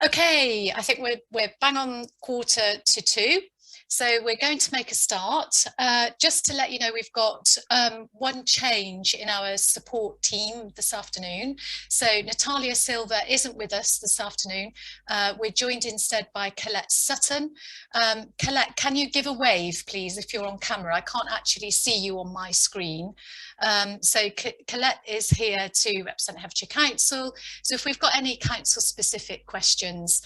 Okay, I think we're bang on 1:45. So we're going to make a start. Just to let you know, we've got one change in our support team this afternoon. So Natalia Silva isn't with us this afternoon. We're joined instead by Colette Sutton. Colette, can you give a wave, please, if you're on camera? I can't actually see you on my screen. So Colette is here to represent Herefordshire Council. So if we've got any council specific questions,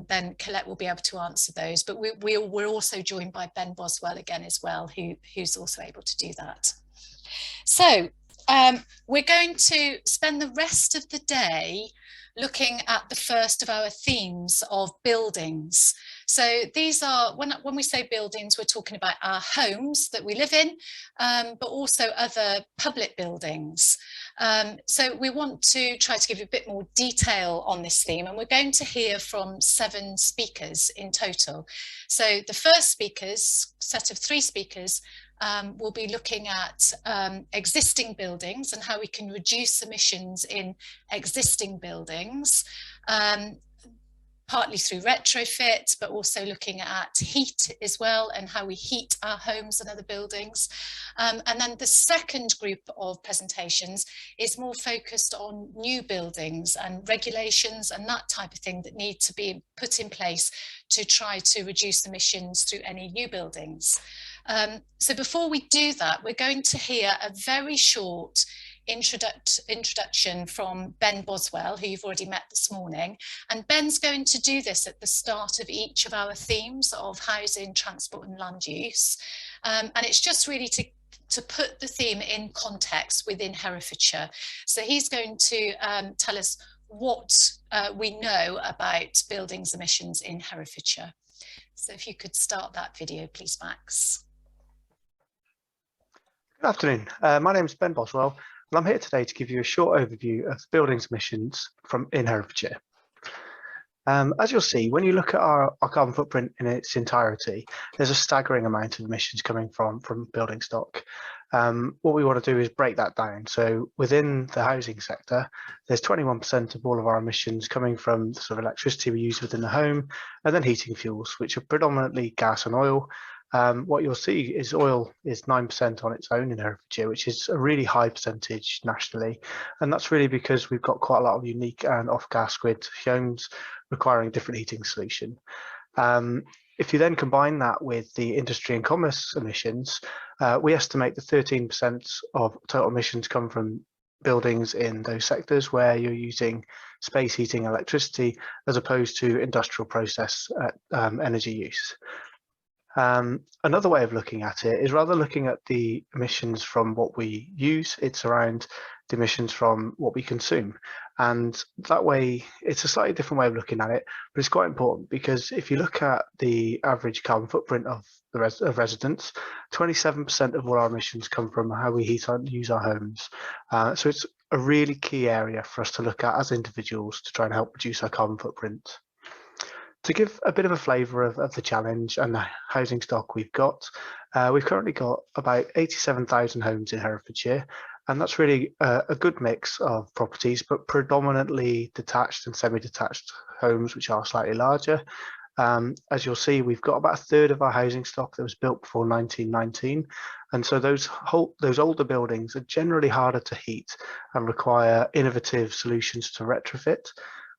then Colette will be able to answer those. But we're also joined by Ben Boswell again as well, who's also able to do that. So we're going to spend the rest of the day looking at the first of our themes of buildings. So these are, when we say buildings, we're talking about our homes that we live in, but also other public buildings. So we want to try to give you a bit more detail on this theme, and we're going to hear from 7 speakers in total. So the first speakers, set of 3 speakers, we'll be looking at existing buildings and how we can reduce emissions in existing buildings, partly through retrofit, but also looking at heat as well and how we heat our homes and other buildings. And then the second group of presentations is more focused on new buildings and regulations and that type of thing that need to be put in place to try to reduce emissions through any new buildings. So before we do that, we're going to hear a very short introduction from Ben Boswell, who you've already met this morning. And Ben's going to do this at the start of each of our themes of housing, transport and land use. And it's just really to put the theme in context within Herefordshire. So he's going to tell us what we know about buildings emissions in Herefordshire. So if you could start that video, please, Max. Good afternoon. My name is Ben Boswell, and I'm here today to give you a short overview of buildings emissions in Herefordshire. As you'll see, when you look at our carbon footprint in its entirety, there's a staggering amount of emissions coming from building stock. What we want to do is break that down. So within the housing sector, there's 21% of all of our emissions coming from the sort of electricity we use within the home, and then heating fuels, which are predominantly gas and oil. What you'll see is oil is 9% on its own in Herefordshire, which is a really high percentage nationally. And that's really because we've got quite a lot of unique and off-gas grid homes requiring a different heating solution. If you then combine that with the industry and commerce emissions, we estimate that 13% of total emissions come from buildings in those sectors where you're using space heating, electricity, as opposed to industrial process energy use. Another way of looking at it is rather looking at the emissions from what we use, it's around the emissions from what we consume. And that way, it's a slightly different way of looking at it, but it's quite important because if you look at the average carbon footprint of the residents, 27% of all our emissions come from how we heat and use our homes. So it's a really key area for us to look at as individuals to try and help reduce our carbon footprint. To give a bit of a flavour of the challenge and the housing stock we've currently got about 87,000 homes in Herefordshire, and that's really a good mix of properties, but predominantly detached and semi-detached homes, which are slightly larger. As you'll see, we've got about a third of our housing stock that was built before 1919, and so those older buildings are generally harder to heat and require innovative solutions to retrofit.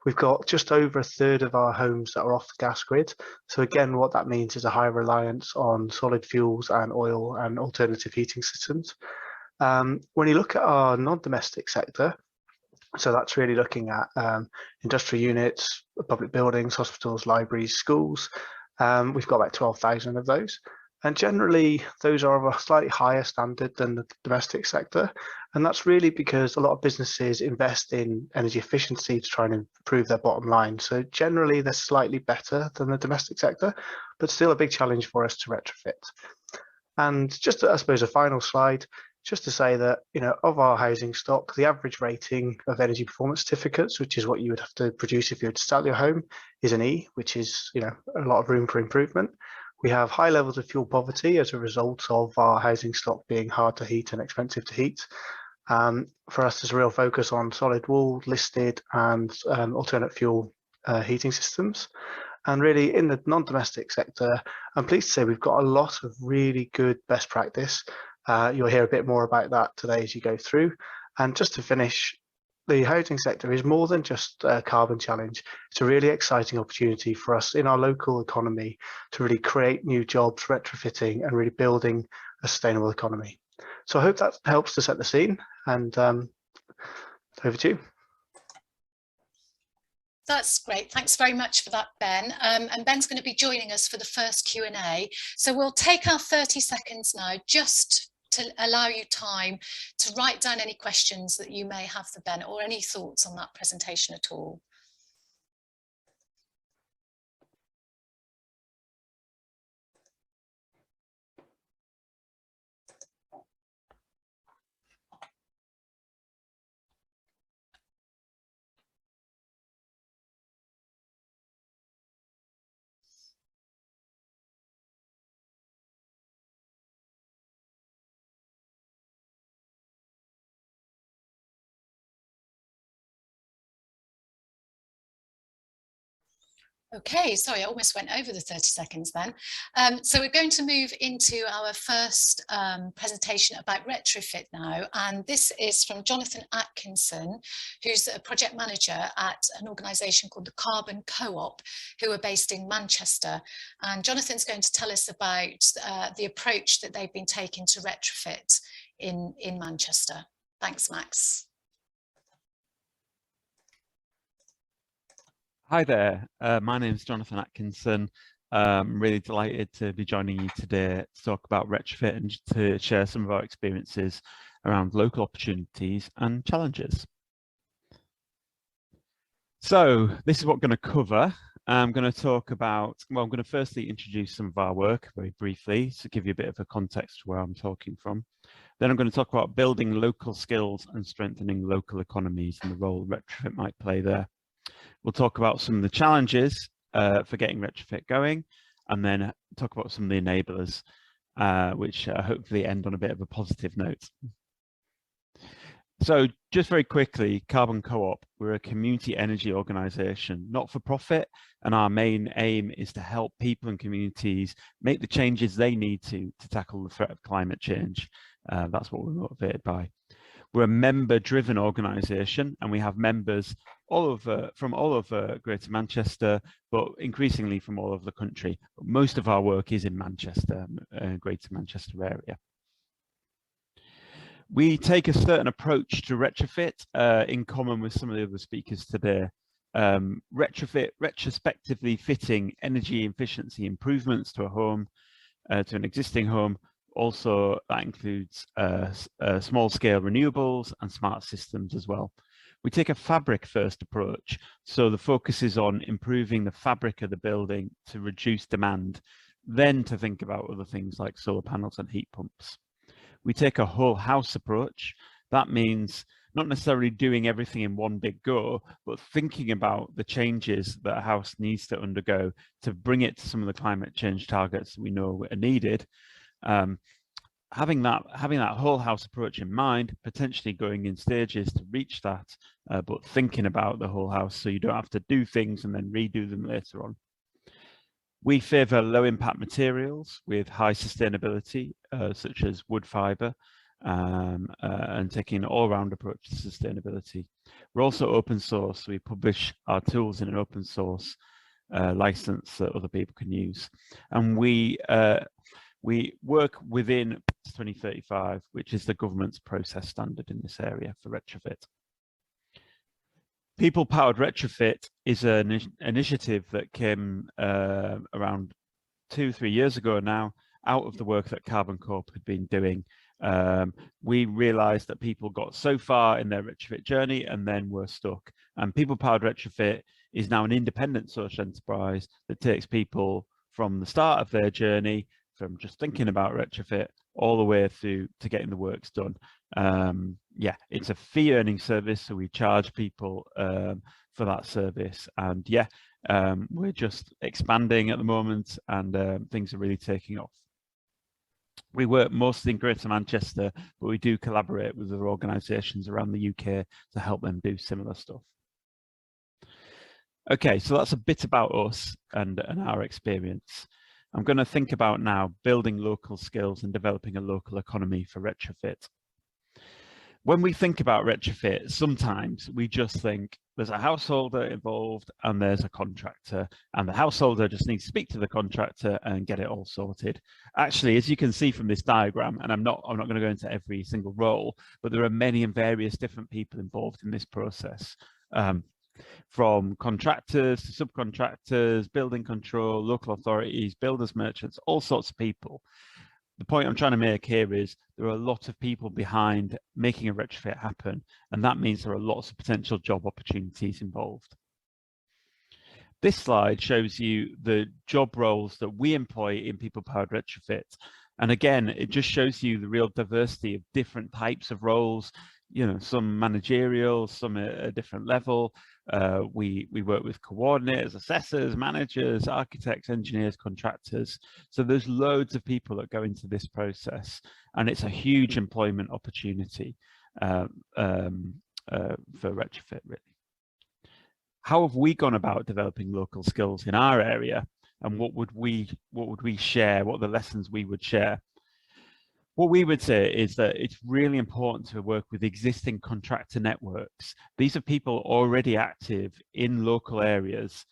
We've got just over a third of our homes that are off the gas grid. So again, what that means is a high reliance on solid fuels and oil and alternative heating systems. When you look at our non-domestic sector, so that's really looking at industrial units, public buildings, hospitals, libraries, schools. We've got about 12,000 of those. And generally, those are of a slightly higher standard than the domestic sector. And that's really because a lot of businesses invest in energy efficiency to try and improve their bottom line. So generally, they're slightly better than the domestic sector, but still a big challenge for us to retrofit. And just, I suppose, a final slide, just to say that, of our housing stock, the average rating of energy performance certificates, which is what you would have to produce if you were to sell your home, is an E, which is, a lot of room for improvement. We have high levels of fuel poverty as a result of our housing stock being hard to heat and expensive to heat. For us, there's a real focus on solid wall, listed and alternate fuel heating systems. And really in the non-domestic sector, I'm pleased to say we've got a lot of really good best practice. You'll hear a bit more about that today as you go through. And just to finish, the housing sector is more than just a carbon challenge. It's a really exciting opportunity for us in our local economy to really create new jobs, retrofitting, and really building a sustainable economy. So I hope that helps to set the scene, and over to you. That's great. Thanks very much for that, Ben. And Ben's going to be joining us for the first Q&A. So we'll take our 30 seconds now just to allow you time to write down any questions that you may have for Ben or any thoughts on that presentation at all. Okay, sorry, I almost went over the 30 seconds then. So we're going to move into our first presentation about retrofit now. And this is from Jonathan Atkinson, who's a project manager at an organisation called the Carbon Co-op, who are based in Manchester. And Jonathan's going to tell us about the approach that they've been taking to retrofit in Manchester. Thanks, Max. Hi there, my name is Jonathan Atkinson. I'm really delighted to be joining you today to talk about retrofit and to share some of our experiences around local opportunities and challenges. So this is what I'm going to cover. I'm going to talk about, well, I'm going to firstly introduce some of our work very briefly to give you a bit of a context where I'm talking from. Then I'm going to talk about building local skills and strengthening local economies and the role retrofit might play there. We'll talk about some of the challenges for getting retrofit going, and then talk about some of the enablers, which hopefully end on a bit of a positive note. So just very quickly, Carbon Co-op, we're a community energy organisation, not for profit, and our main aim is to help people and communities make the changes they need to tackle the threat of climate change. That's what we're motivated by. We're a member-driven organisation, and we have members from all over Greater Manchester, but increasingly from all over the country. But most of our work is in Manchester, Greater Manchester area. We take a certain approach to retrofit in common with some of the other speakers today. Retrofit, retrospectively fitting energy efficiency improvements to a home, to an existing home. Also, that includes small-scale renewables and smart systems as well. We take a fabric-first approach, so the focus is on improving the fabric of the building to reduce demand, then to think about other things like solar panels and heat pumps. We take a whole house approach. That means not necessarily doing everything in one big go, but thinking about the changes that a house needs to undergo to bring it to some of the climate change targets we know are needed. Having that whole house approach in mind, potentially going in stages to reach that, but thinking about the whole house so you don't have to do things and then redo them later on. We favour low impact materials with high sustainability, such as wood fibre, and taking an all-round approach to sustainability. We're also open source. We publish our tools in an open source license that other people can use. And we work within 2035, which is the government's process standard in this area for retrofit. People-powered retrofit is an initiative that came around 2-3 years ago now, out of the work that Carbon Co-op had been doing. We realized that people got so far in their retrofit journey and then were stuck. And people-powered retrofit is now an independent social enterprise that takes people from the start of their journey, from just thinking about retrofit, all the way through to getting the works done. Yeah, it's a fee earning service, so we charge people for that service. And yeah, we're just expanding at the moment, and things are really taking off. We work mostly in Greater Manchester, but we do collaborate with other organisations around the UK to help them do similar stuff. Okay, so that's a bit about us and our experience. I'm going to think about now building local skills and developing a local economy for retrofit. When we think about retrofit, sometimes we just think there's a householder involved and there's a contractor, and the householder just needs to speak to the contractor and get it all sorted. Actually, as you can see from this diagram, and I'm not going to go into every single role, but there are many and various different people involved in this process. From contractors to subcontractors, building control, local authorities, builders, merchants, all sorts of people. The point I'm trying to make here is there are a lot of people behind making a retrofit happen, and that means there are lots of potential job opportunities involved. This slide shows you the job roles that we employ in people-powered retrofit. And again, it just shows you the real diversity of different types of roles, you know, some managerial, some at a different level. We work with coordinators, assessors, managers, architects, engineers, contractors. So there's loads of people that go into this process, and it's a huge employment opportunity for retrofit, really. How have we gone about developing local skills in our area, and what would we share? What are the lessons we would share? What we would say is that it's really important to work with existing contractor networks. These are people already active in local areas,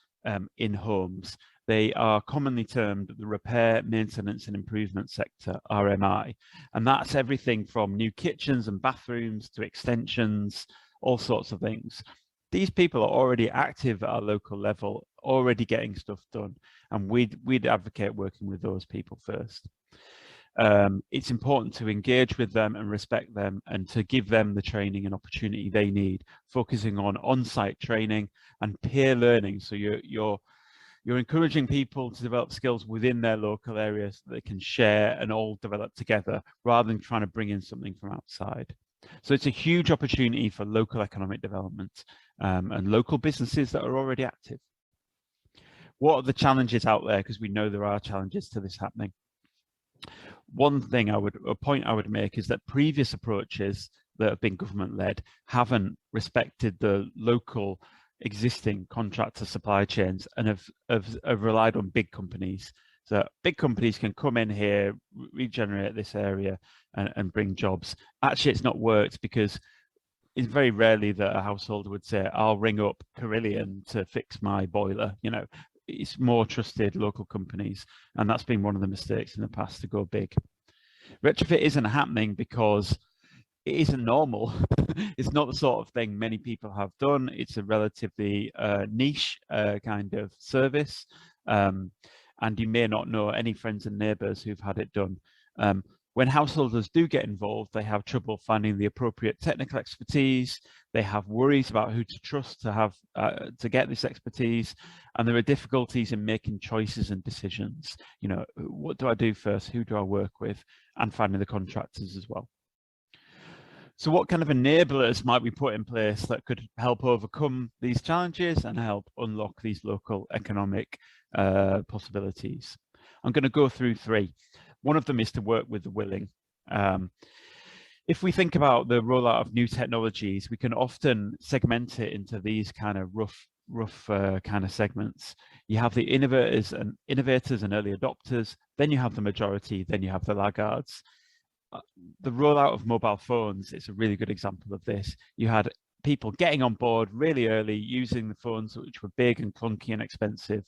in homes. They are commonly termed the repair, maintenance and improvement sector, RMI. And that's everything from new kitchens and bathrooms to extensions, all sorts of things. These people are already active at our local level, already getting stuff done. And we'd advocate working with those people first. It's important to engage with them and respect them, and to give them the training and opportunity they need, focusing on on-site training and peer learning. So you're encouraging people to develop skills within their local areas that they can share and all develop together, rather than trying to bring in something from outside. So it's a huge opportunity for local economic development and local businesses that are already active. What are the challenges out there? Because we know there are challenges to this happening. One point I would make is that previous approaches that have been government-led haven't respected the local existing contractor supply chains and have relied on big companies. So big companies can come in here, regenerate this area and bring jobs. Actually, it's not worked, because it's very rarely that a householder would say, I'll ring up Carillion to fix my boiler. You know, it's more trusted local companies, and that's been one of the mistakes in the past, to go big. Retrofit isn't happening because it isn't normal. It's not the sort of thing many people have done. It's a relatively niche kind of service, and you may not know any friends and neighbours who've had it done. When householders do get involved, they have trouble finding the appropriate technical expertise. They have worries about who to trust to get this expertise, and there are difficulties in making choices and decisions. You know, what do I do first? Who do I work with? And finding the contractors as well. So what kind of enablers might we put in place that could help overcome these challenges and help unlock these local economic possibilities? I'm going to go through three. One of them is to work with the willing. If we think about the rollout of new technologies, we can often segment it into these kind of rough kind of segments. You have the innovators and early adopters, then you have the majority, then you have the laggards. The rollout of mobile phones is a really good example of this. You had people getting on board really early, using the phones, which were big and clunky and expensive.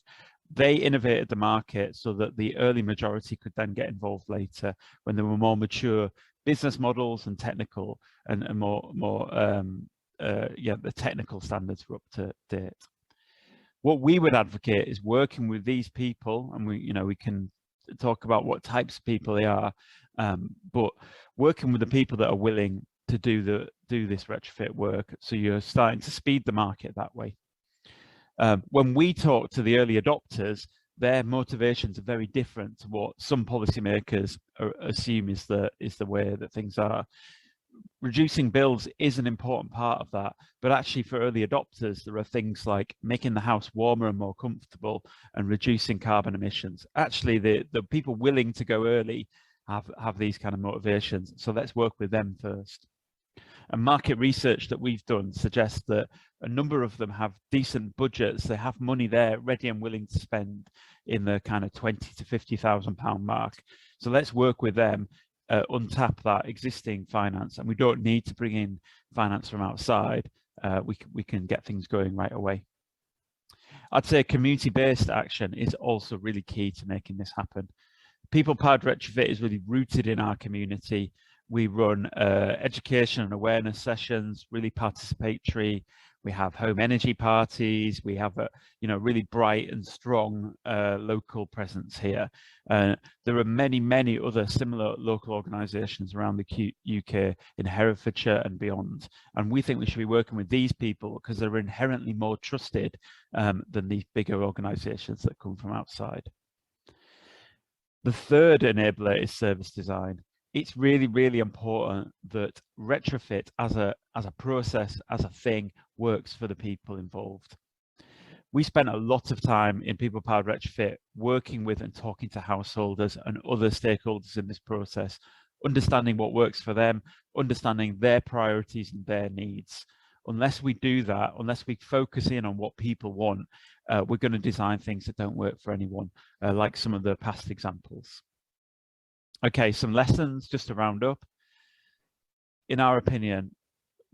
They innovated the market so that the early majority could then get involved later, when there were more mature business models and technical and the technical standards were up to date. What we would advocate is working with these people, and we can talk about what types of people they are, but working with the people that are willing to do this retrofit work, so you're starting to speed the market that way. When we talk to the early adopters, their motivations are very different to what some policymakers assume is the way that things are. Reducing bills is an important part of that, but actually for early adopters, there are things like making the house warmer and more comfortable and reducing carbon emissions. Actually, the people willing to go early have these kind of motivations, so let's work with them first. And market research that we've done suggests that a number of them have decent budgets. They have money there ready and willing to spend in the kind of 20 to 50,000 pound mark. So let's work with them, untap that existing finance, and we don't need to bring in finance from outside. We can get things going right away. I'd say community-based action is also really key to making this happen. People-powered retrofit is really rooted in our community. We run education and awareness sessions, really participatory. We have home energy parties. We have a really bright and strong local presence here. There are many other similar local organisations around the UK, in Herefordshire and beyond. And we think we should be working with these people because they're inherently more trusted than these bigger organisations that come from outside. The third enabler is service design. It's really important that retrofit as a process, as a thing, works for the people involved. We spent a lot of time in people-powered retrofit working with and talking to householders and other stakeholders in this process, understanding what works for them, understanding their priorities and their needs. Unless we do that, unless we focus in on what people want, we're going to design things that don't work for anyone, like some of the past examples. Okay, some lessons just to round up. In our opinion,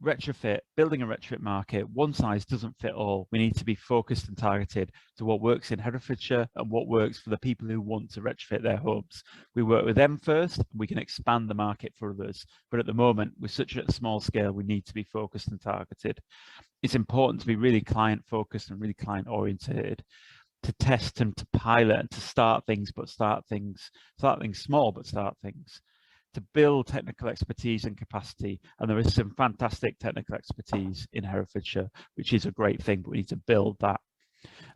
retrofit, building a retrofit market, one size doesn't fit all. We need to be focused and targeted to what works in Herefordshire and what works for the people who want to retrofit their homes. We work with them first, and we can expand the market for others. But at the moment, we're such at a small scale, we need to be focused and targeted. It's important to be really client focused and really client oriented, to test and to pilot and to start things small, but start things, to build technical expertise and capacity. And there is some fantastic technical expertise in Herefordshire, which is a great thing, but we need to build that,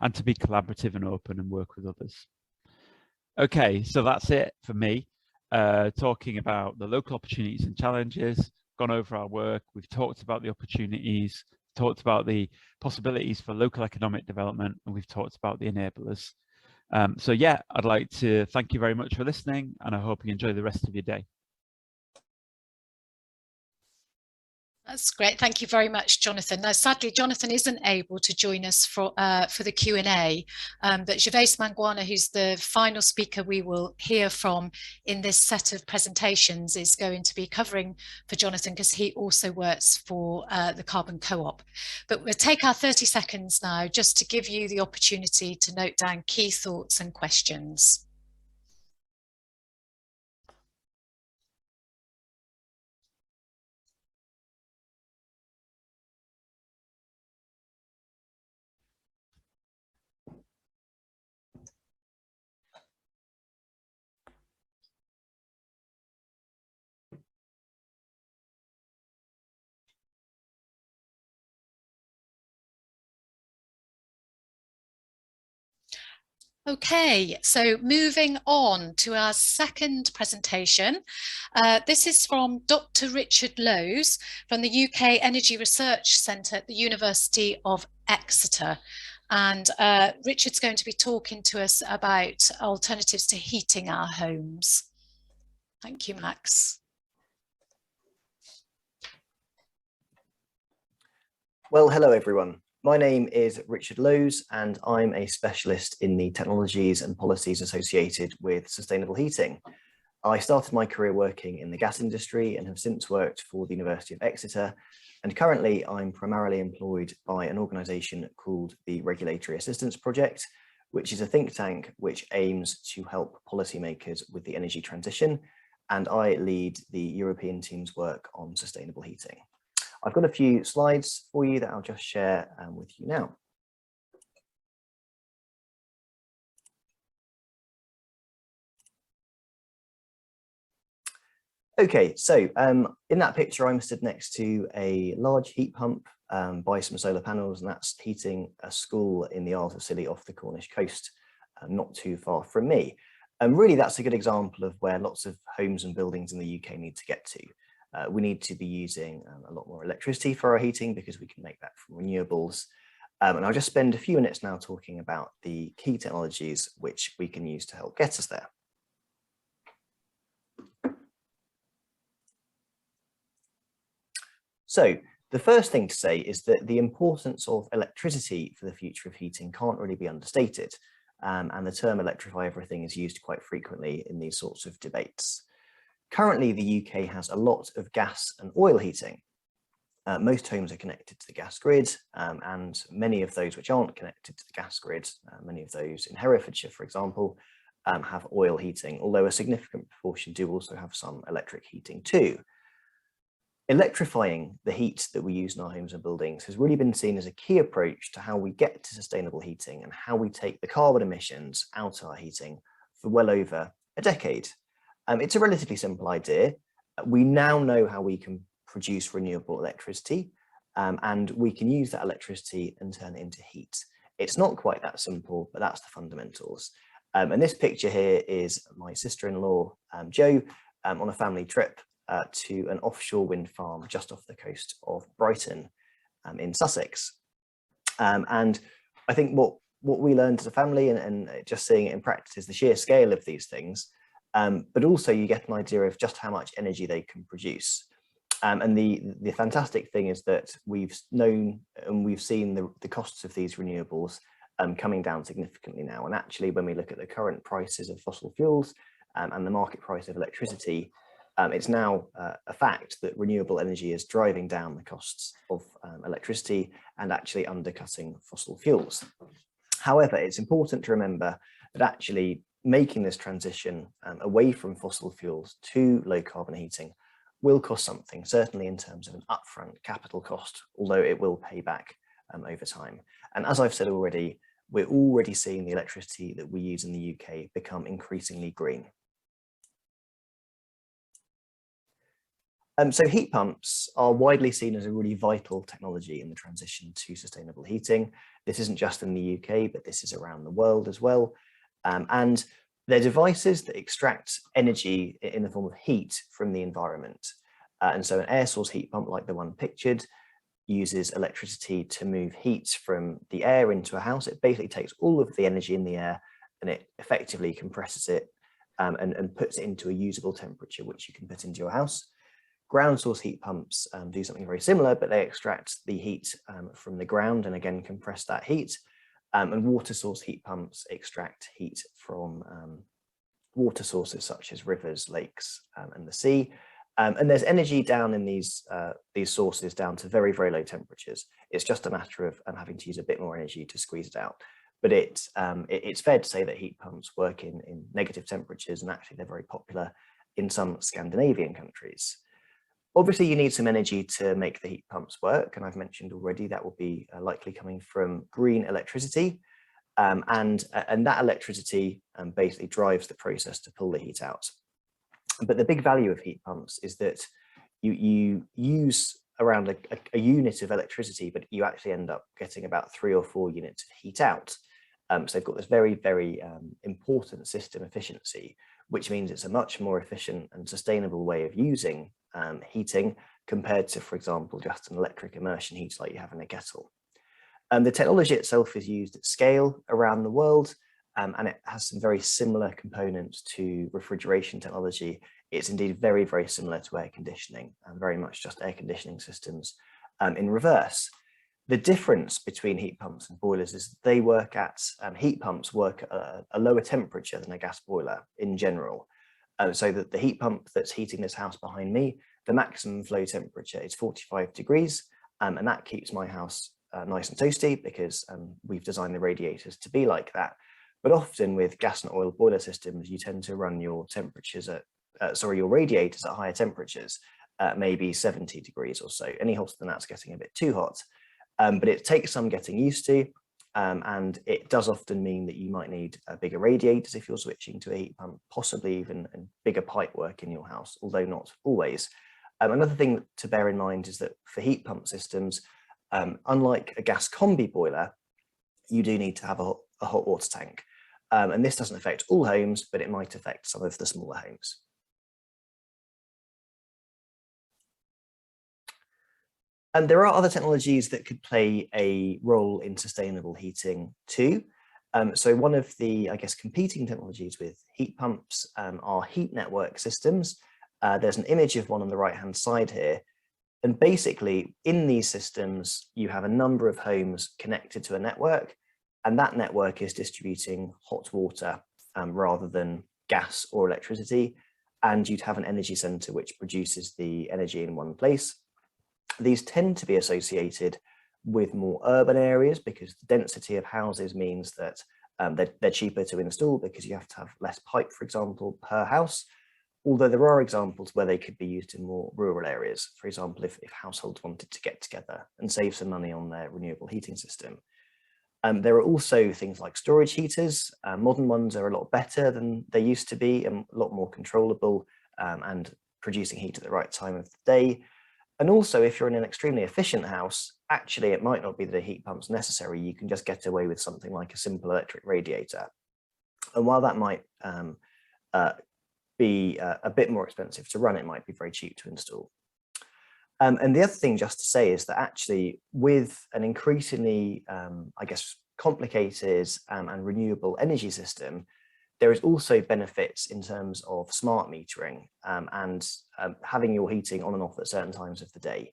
and to be collaborative and open and work with others. Okay, so that's it for me, talking about the local opportunities and challenges, gone over our work, we've talked about the opportunities, talked about the possibilities for local economic development, and we've talked about the enablers. So yeah, I'd like to thank you very much for listening, and I hope you enjoy the rest of your day. That's great. Thank you very much, Jonathan. Now, sadly, Jonathan isn't able to join us for the Q&A, but Gervais Manguana, who's the final speaker we will hear from in this set of presentations, is going to be covering for Jonathan because he also works for the Carbon Co-op. But we'll take our 30 seconds now just to give you the opportunity to note down key thoughts and questions. Okay, so moving on to our second presentation. This is from Dr. Richard Lowes from the UK Energy Research Centre at the University of Exeter. And Richard's going to be talking to us about alternatives to heating our homes. Thank you, Max. Well, hello, everyone. My name is Richard Lowes, and I'm a specialist in the technologies and policies associated with sustainable heating. I started my career working in the gas industry and have since worked for the University of Exeter. And currently I'm primarily employed by an organisation called the Regulatory Assistance Project, which is a think tank which aims to help policymakers with the energy transition. And I lead the European team's work on sustainable heating. I've got a few slides for you that I'll just share with you now. Okay, so in that picture, I'm stood next to a large heat pump by some solar panels, and that's heating a school in the Isles of Scilly off the Cornish coast, not too far from me. Really, that's a good example of where lots of homes and buildings in the UK need to get to. We need to be using a lot more electricity for our heating because we can make that from renewables. And I'll just spend a few minutes now talking about the key technologies which we can use to help get us there. So the first thing to say is that the importance of electricity for the future of heating can't really be understated. And the term electrify everything is used quite frequently in these sorts of debates. Currently, the UK has a lot of gas and oil heating. Most homes are connected to the gas grid, and many of those which aren't connected to the gas grid, many of those in Herefordshire, for example, have oil heating, although a significant proportion do also have some electric heating too. Electrifying the heat that we use in our homes and buildings has really been seen as a key approach to how we get to sustainable heating and how we take the carbon emissions out of our heating for well over a decade. It's a relatively simple idea. We now know how we can produce renewable electricity, and we can use that electricity and turn it into heat. It's not quite that simple, but that's the fundamentals. And this picture here is my sister-in-law, Jo, on a family trip to an offshore wind farm just off the coast of Brighton in Sussex. And I think what we learned as a family and just seeing it in practice is the sheer scale of these things, but also you get an idea of just how much energy they can produce. And the fantastic thing is that we've known and we've seen the costs of these renewables coming down significantly now. And actually, when we look at the current prices of fossil fuels and the market price of electricity, it's now a fact that renewable energy is driving down the costs of electricity and actually undercutting fossil fuels. However, it's important to remember that actually making this transition away from fossil fuels to low carbon heating will cost something, certainly in terms of an upfront capital cost, although it will pay back over time. And as I've said already, we're already seeing the electricity that we use in the UK become increasingly green. So heat pumps are widely seen as a really vital technology in the transition to sustainable heating. This isn't just in the UK, but this is around the world as well. And they're devices that extract energy in the form of heat from the environment. And so an air source heat pump like the one pictured uses electricity to move heat from the air into a house. It basically takes all of the energy in the air and it effectively compresses it and puts it into a usable temperature, which you can put into your house. Ground source heat pumps do something very similar, but they extract the heat from the ground and again compress that heat. And water source heat pumps extract heat from water sources such as rivers, lakes, and the sea. And there's energy down in these sources down to very, very low temperatures. It's just a matter of having to use a bit more energy to squeeze it out. But it's fair to say that heat pumps work in negative temperatures, and actually they're very popular in some Scandinavian countries. Obviously, you need some energy to make the heat pumps work, and I've mentioned already that will be likely coming from green electricity, and that electricity basically drives the process to pull the heat out. But the big value of heat pumps is that you use around a unit of electricity, but you actually end up getting about 3 or 4 units of heat out. So they've got this very, very important system efficiency, which means it's a much more efficient and sustainable way of using heating compared to, for example, just an electric immersion heater like you have in a kettle. The technology itself is used at scale around the world, and it has some very similar components to refrigeration technology. It's indeed very, very similar to air conditioning, and very much just air conditioning systems in reverse. The difference between heat pumps and boilers is they work at, heat pumps work at a lower temperature than a gas boiler in general. So that the heat pump that's heating this house behind me, the maximum flow temperature is 45 degrees, and that keeps my house nice and toasty because we've designed the radiators to be like that. But often with gas and oil boiler systems, you tend to run your temperatures at, your radiators at higher temperatures, maybe 70 degrees or so. Any hotter than that's getting a bit too hot. But it takes some getting used to, and it does often mean that you might need bigger radiators if you're switching to a heat pump, possibly even bigger pipe work in your house, although not always. Another thing to bear in mind is that for heat pump systems, unlike a gas combi boiler, you do need to have a hot water tank. And this doesn't affect all homes, but it might affect some of the smaller homes. And there are other technologies that could play a role in sustainable heating too. So one of the, I guess, competing technologies with heat pumps are heat network systems. There's an image of one on the right-hand side here. And basically, in these systems, you have a number of homes connected to a network, and that network is distributing hot water rather than gas or electricity. And you'd have an energy center which produces the energy in one place. These tend to be associated with more urban areas because the density of houses means that they're cheaper to install because you have to have less pipe, for example, per house. Although there are examples where they could be used in more rural areas. For example, if households wanted to get together and save some money on their renewable heating system. There are also things like storage heaters. Modern ones are a lot better than they used to be and a lot more controllable and producing heat at the right time of the day. And also, if you're in an extremely efficient house, actually, it might not be that a heat pump's necessary. You can just get away with something like a simple electric radiator. And while that might be a bit more expensive to run, it might be very cheap to install. And the other thing just to say is that actually with an increasingly, I guess, complicated and renewable energy system, there is also benefits in terms of smart metering and having your heating on and off at certain times of the day.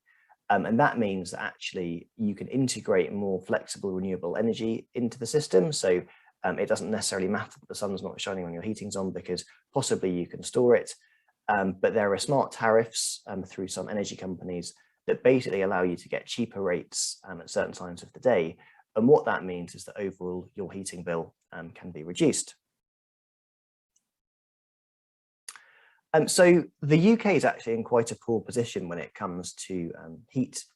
And that means that actually you can integrate more flexible renewable energy into the system. So it doesn't necessarily matter that the sun's not shining when your heating's on because possibly you can store it. But there are smart tariffs through some energy companies that basically allow you to get cheaper rates at certain times of the day. And what that means is that overall your heating bill can be reduced. So the UK is actually in quite a poor position when it comes to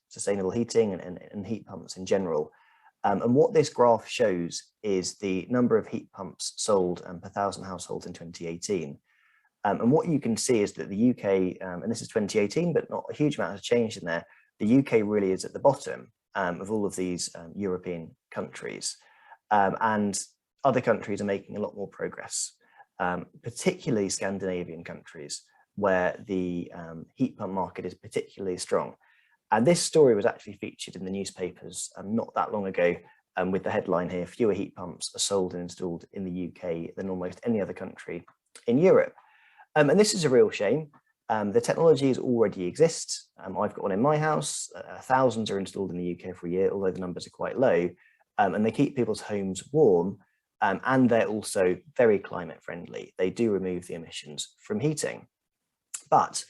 sustainable heating and heat pumps in general. And what this graph shows is the number of heat pumps sold per 1,000 households in 2018. And what you can see is that the UK, and this is 2018, but not a huge amount has changed in there, the UK really is at the bottom of all of these European countries. And other countries are making a lot more progress, particularly Scandinavian countries, where the heat pump market is particularly strong. And this story was actually featured in the newspapers not that long ago with the headline here, fewer heat pumps are sold and installed in the UK than almost any other country in Europe. And this is a real shame. The technologies already exist. I've got one in my house. Thousands are installed in the UK every year, although the numbers are quite low. And they keep people's homes warm. And they're also very climate friendly. They do remove the emissions from heating. But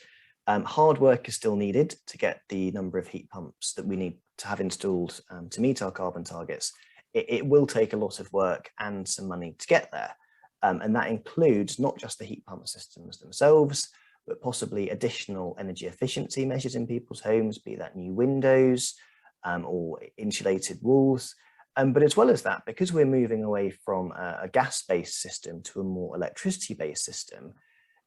hard work is still needed to get the number of heat pumps that we need to have installed to meet our carbon targets. It will take a lot of work and some money to get there. And that includes not just the heat pump systems themselves, but possibly additional energy efficiency measures in people's homes, be that new windows or insulated walls. But as well as that, because we're moving away from a gas-based system to a more electricity-based system,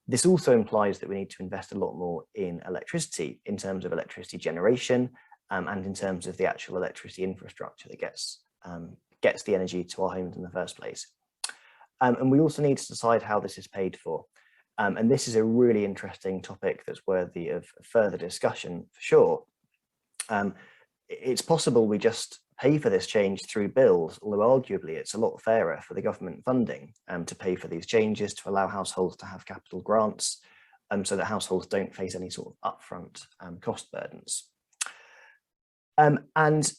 this also implies that we need to invest a lot more in electricity, in terms of electricity generation and in terms of the actual electricity infrastructure that gets the energy to our homes in the first place. And we also need to decide how this is paid for. And this is a really interesting topic that's worthy of further discussion for sure. It's possible we just pay for this change through bills, although arguably it's a lot fairer for the government funding to pay for these changes to allow households to have capital grants so that households don't face any sort of upfront cost burdens. And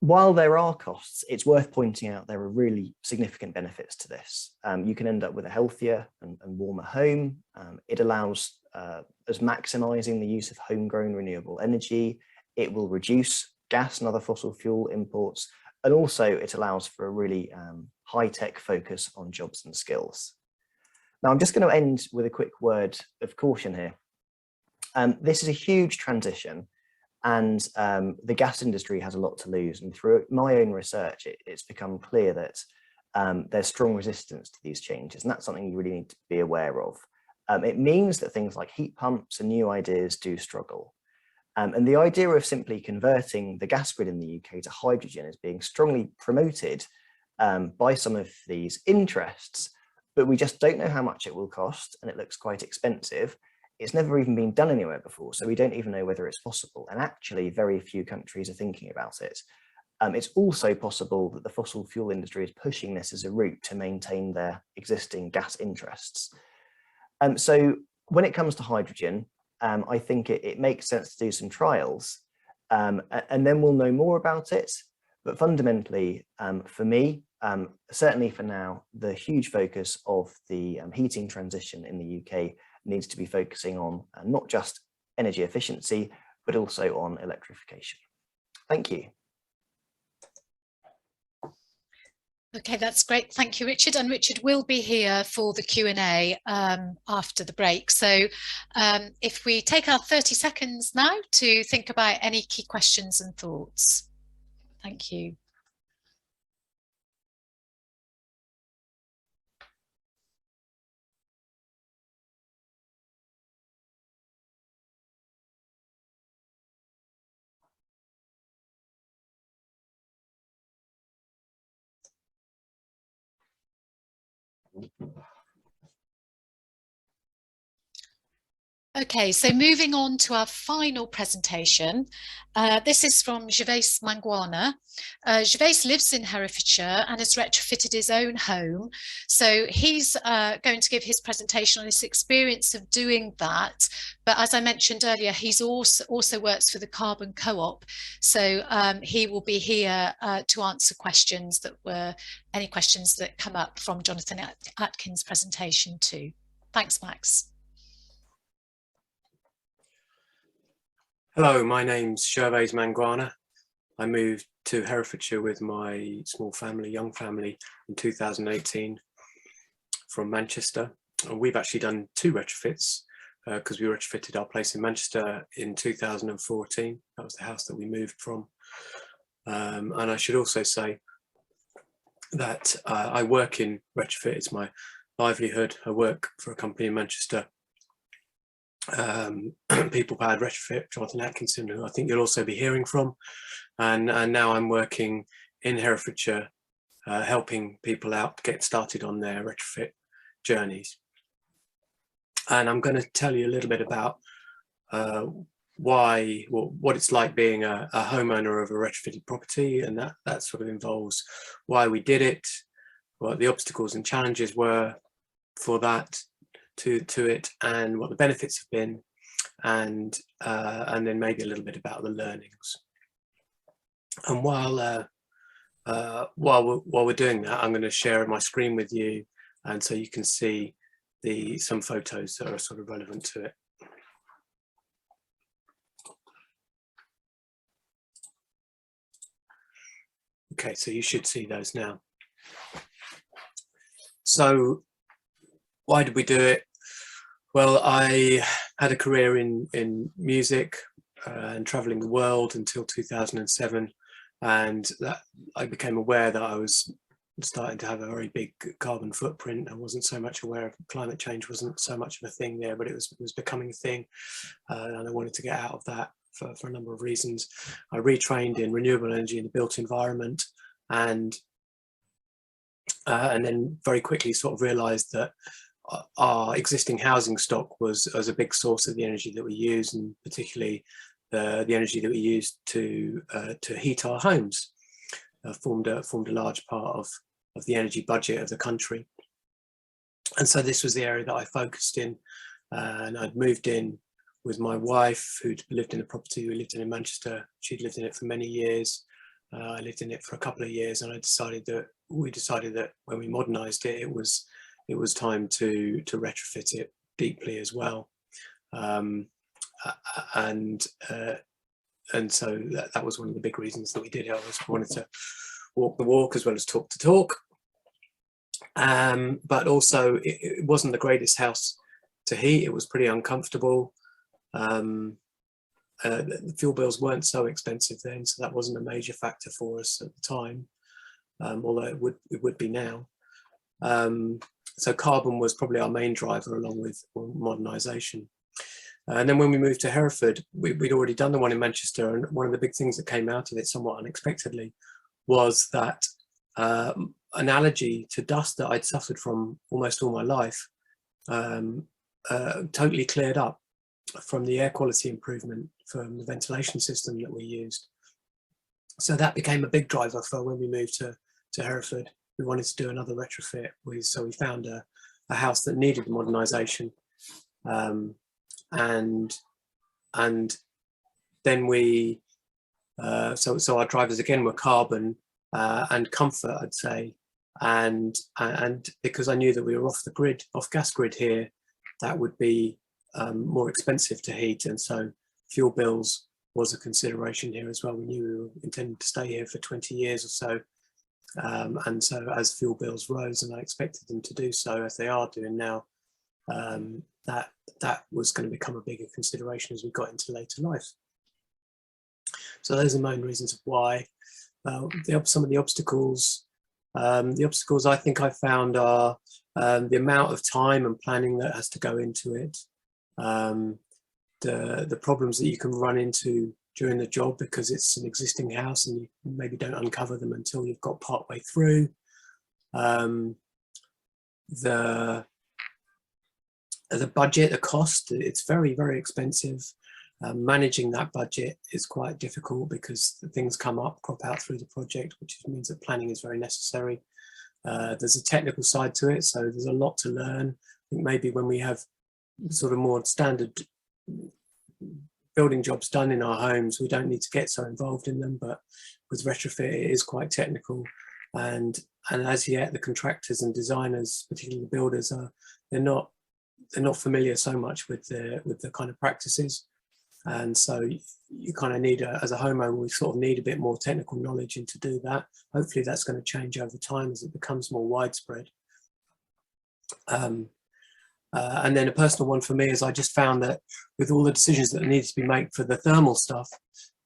while there are costs, it's worth pointing out there are really significant benefits to this. You can end up with a healthier and warmer home. It allows us maximising the use of homegrown renewable energy. It will reduce gas and other fossil fuel imports. And also it allows for a really high-tech focus on jobs and skills. Now, I'm just going to end with a quick word of caution here. This is a huge transition. And the gas industry has a lot to lose. And through my own research, it's become clear that there's strong resistance to these changes. And that's something you really need to be aware of. It means that things like heat pumps and new ideas do struggle. And the idea of simply converting the gas grid in the UK to hydrogen is being strongly promoted by some of these interests, but we just don't know how much it will cost. And it looks quite expensive. It's never even been done anywhere before, so we don't even know whether it's possible. And actually, very few countries are thinking about it. It's also possible that the fossil fuel industry is pushing this as a route to maintain their existing gas interests. So when it comes to hydrogen, I think it makes sense to do some trials, and then we'll know more about it. But fundamentally, for me, certainly for now, the huge focus of the heating transition in the UK needs to be focusing on not just energy efficiency, but also on electrification. Thank you. Okay, that's great. Thank you, Richard. And Richard will be here for the Q&A after the break. So if we take our 30 seconds now to think about any key questions and thoughts. Thank you. Okay, so moving on to our final presentation. This is from Gervais Mangwana. Gervais lives in Herefordshire and has retrofitted his own home. So he's going to give his presentation on his experience of doing that. But as I mentioned earlier, he's also works for the Carbon Co-op. So he will be here to answer questions any questions that come up from Jonathan Atkins' presentation too. Thanks, Max. Hello, my name's Gervais Mangwana. I moved to Herefordshire with my small family, young family, in 2018 from Manchester. And we've actually done 2 retrofits because we retrofitted our place in Manchester in 2014. That was the house that we moved from. And I should also say that I work in retrofit. It's my livelihood. I work for a company in Manchester, People Powered Retrofit, Jonathan Atkinson, who I think you'll also be hearing from, and now I'm working in Herefordshire, helping people out get started on their retrofit journeys. And I'm going to tell you a little bit about what it's like being a homeowner of a retrofitted property, and that sort of involves why we did it, what the obstacles and challenges were for that, to it, and what the benefits have been, and then maybe a little bit about the learnings. And while we're doing that, I'm going to share my screen with you, and so you can see some photos that are sort of relevant to it. Okay, so you should see those now. So why did we do it? Well, I had a career in music and traveling the world until 2007, and that I became aware that I was starting to have a very big carbon footprint. I wasn't so much aware of climate change, wasn't so much of a thing there, but it was becoming a thing, and I wanted to get out of that for a number of reasons. I retrained in renewable energy in the built environment, and then very quickly sort of realised that our existing housing stock was a big source of the energy that we use, and particularly the energy that we use to heat our homes formed a large part of the energy budget of the country. And so this was the area that I focused in, and I'd moved in with my wife, who'd lived in a property we lived in Manchester. She'd lived in it for many years. I lived in it for a couple of years, and we decided that when we modernised it, it was time to retrofit it deeply as well, and so that was one of the big reasons that we did it. I wanted to walk the walk as well as talk the talk, but also it wasn't the greatest house to heat. It was pretty uncomfortable. The fuel bills weren't so expensive then, so that wasn't a major factor for us at the time, although it would be now. So carbon was probably our main driver, along with modernisation. And then when we moved to Hereford, we'd already done the one in Manchester, and one of the big things that came out of it somewhat unexpectedly was that an allergy to dust that I'd suffered from almost all my life totally cleared up from the air quality improvement from the ventilation system that we used. So that became a big driver for when we moved to Hereford. We wanted to do another retrofit, so we found a house that needed modernisation, and then we so our drivers again were carbon and comfort, I'd say, and because I knew that we were off the grid, off gas grid here, that would be more expensive to heat, and so fuel bills was a consideration here as well. We knew we were intending to stay here for 20 years or so, and so as fuel bills rose, and I expected them to do so as they are doing now, that was going to become a bigger consideration as we got into later life. So those are the main reasons of why. Some of the obstacles I think I found are the amount of time and planning that has to go into it, the problems that you can run into during the job because it's an existing house and you maybe don't uncover them until you've got part way through. The budget, the cost, it's very, very expensive. Managing that budget is quite difficult because things crop out through the project, which means that planning is very necessary. There's a technical side to it, so there's a lot to learn. I think maybe when we have sort of more standard building jobs done in our homes, we don't need to get so involved in them, but with retrofit it is quite technical, and as yet the contractors and designers, particularly the builders, they're not familiar so much with the kind of practices, and so you kind of need as a homeowner, we sort of need a bit more technical knowledge and to do that. Hopefully that's going to change over time as it becomes more widespread. And then a personal one for me is I just found that with all the decisions that needed to be made for the thermal stuff,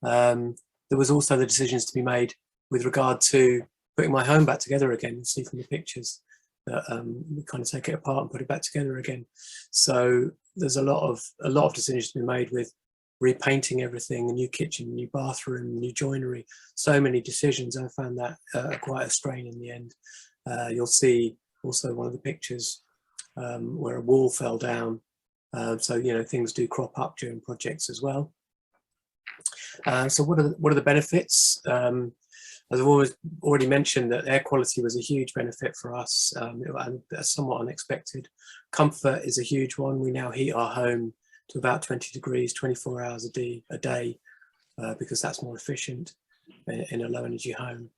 there was also the decisions to be made with regard to putting my home back together again. You see from the pictures that we kind of take it apart and put it back together again. So there's a lot of decisions to be made with repainting everything, a new kitchen, new bathroom, new joinery, so many decisions. I found that quite a strain in the end. You'll see also one of the pictures where a wall fell down. So, you know, things do crop up during projects as well. So what are the benefits? As I've already mentioned, that air quality was a huge benefit for us, and somewhat unexpected. Comfort is a huge one. We now heat our home to about 20 degrees, 24 hours a day, because that's more efficient in a low energy home.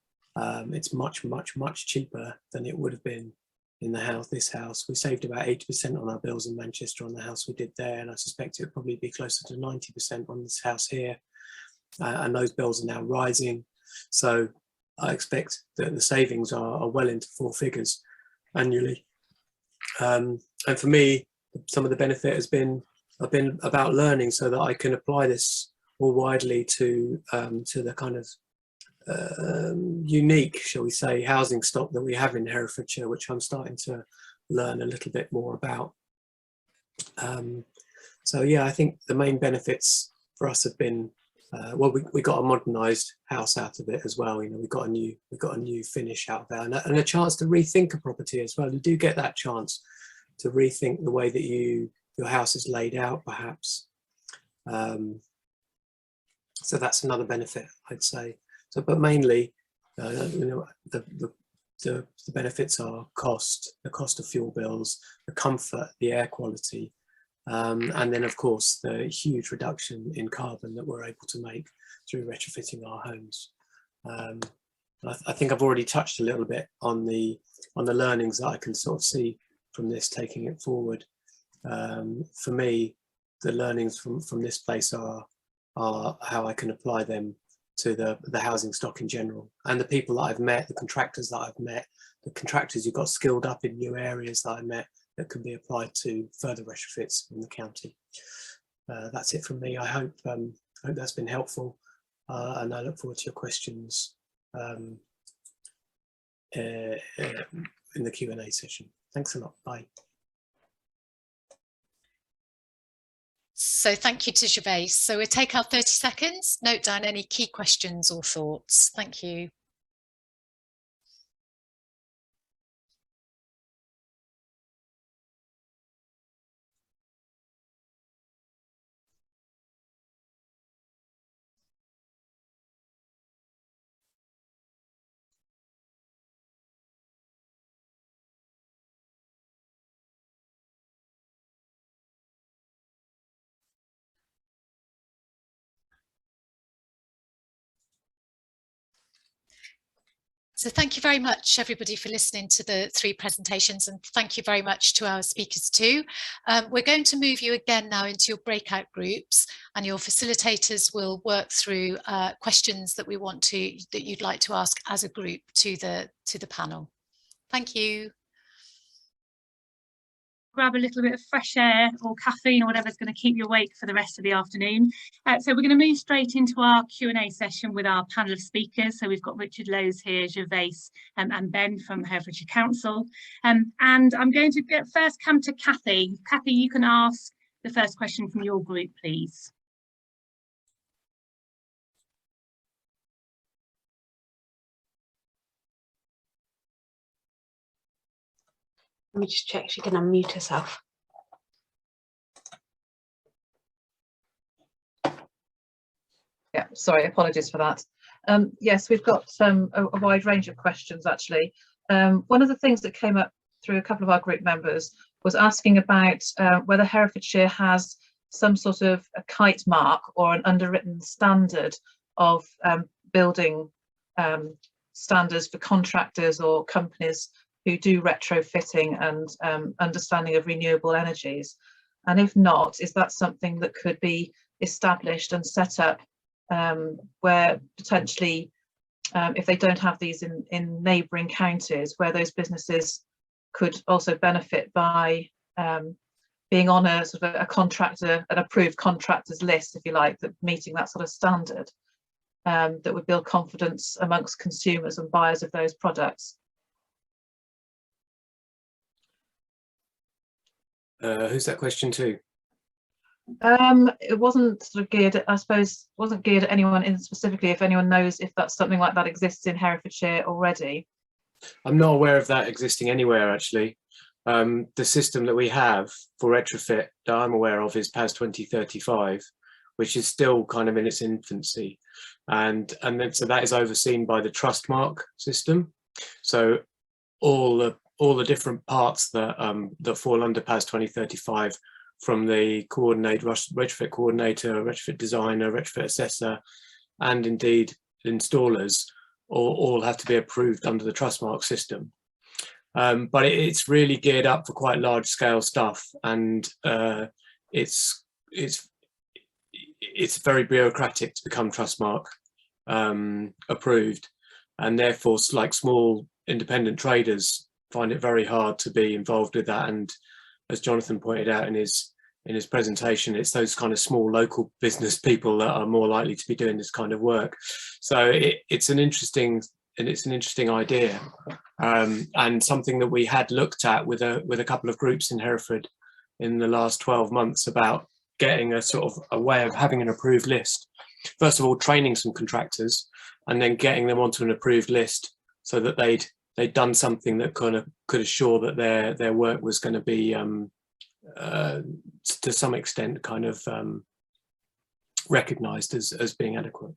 It's much, much, much cheaper than it would have been in this house. We saved about 80% on our bills in Manchester on the house we did there, and I suspect it would probably be closer to 90% on this house here. And those bills are now rising. So I expect that the savings are well into 4 figures annually. And for me, some of the benefit has been about learning so that I can apply this more widely to the kind of unique, shall we say, housing stock that we have in Herefordshire, which I'm starting to learn a little bit more about. So yeah, I think the main benefits for us have been well, we got a modernised house out of it as well. You know, we got a new finish out there, and a chance to rethink a property as well. You do get that chance to rethink the way that your house is laid out, perhaps. So that's another benefit, I'd say. So, but mainly, you know, the benefits are the cost of fuel bills, the comfort, the air quality, and then of course the huge reduction in carbon that we're able to make through retrofitting our homes. I think I've already touched a little bit on the learnings that I can sort of see from this, taking it forward. For me, the learnings from this place are how I can apply them to the housing stock in general, and the people that I've met, the contractors that I've met, the contractors who got skilled up in new areas that I met that can be applied to further retrofits in the county. That's it from me. I hope that's been helpful, and I look forward to your questions in the Q&A session. Thanks a lot. Bye. So thank you to Gervais. So we'll take our 30 seconds, note down any key questions or thoughts. Thank you. So thank you very much, everybody, for listening to the 3 presentations, and thank you very much to our speakers too. We're going to move you again now into your breakout groups, and your facilitators will work through questions that you'd like to ask as a group to the panel. Thank you. Grab a little bit of fresh air or caffeine or whatever's going to keep you awake for the rest of the afternoon. So we're going to move straight into our Q&A session with our panel of speakers. So we've got Richard Lowes here, Gervais and Ben from Herefordshire Council. And I'm going to first come to Kathy. Kathy, you can ask the first question from your group, please. Let me just check she can unmute herself. Yeah, sorry, apologies for that. Yes, we've got a wide range of questions actually. One of the things that came up through a couple of our group members was asking about whether Herefordshire has some sort of a kite mark or an underwritten standard of building standards for contractors or companies who do retrofitting and understanding of renewable energies. And if not, is that something that could be established and set up where potentially, if they don't have these in neighbouring counties, where those businesses could also benefit by being on a sort of a contractor, an approved contractors list, if you like, that meeting that sort of standard, that would build confidence amongst consumers and buyers of those products. Who's that question to? It wasn't sort of geared at, I suppose, wasn't geared at anyone in specifically, if anyone knows if that's something like that exists in Herefordshire already. I'm not aware of that existing anywhere, actually. The system that we have for retrofit that I'm aware of is PAS 2035, which is still kind of in its infancy. And then, so that is overseen by the Trustmark system. So all the different parts that that fall under PAS 2035, from the retrofit coordinator, retrofit designer, retrofit assessor, and indeed installers, all have to be approved under the Trustmark system. But it's really geared up for quite large scale stuff, and it's very bureaucratic to become Trustmark approved, and therefore like small independent traders find it very hard to be involved with that. And as Jonathan pointed out in his presentation, it's those kind of small local business people that are more likely to be doing this kind of work. So it's an interesting idea, and something that we had looked at with a couple of groups in Hereford in the last 12 months about getting a sort of a way of having an approved list. First of all, training some contractors and then getting them onto an approved list so that they'd done something that could assure that their work was going to be to some extent kind of recognised as being adequate.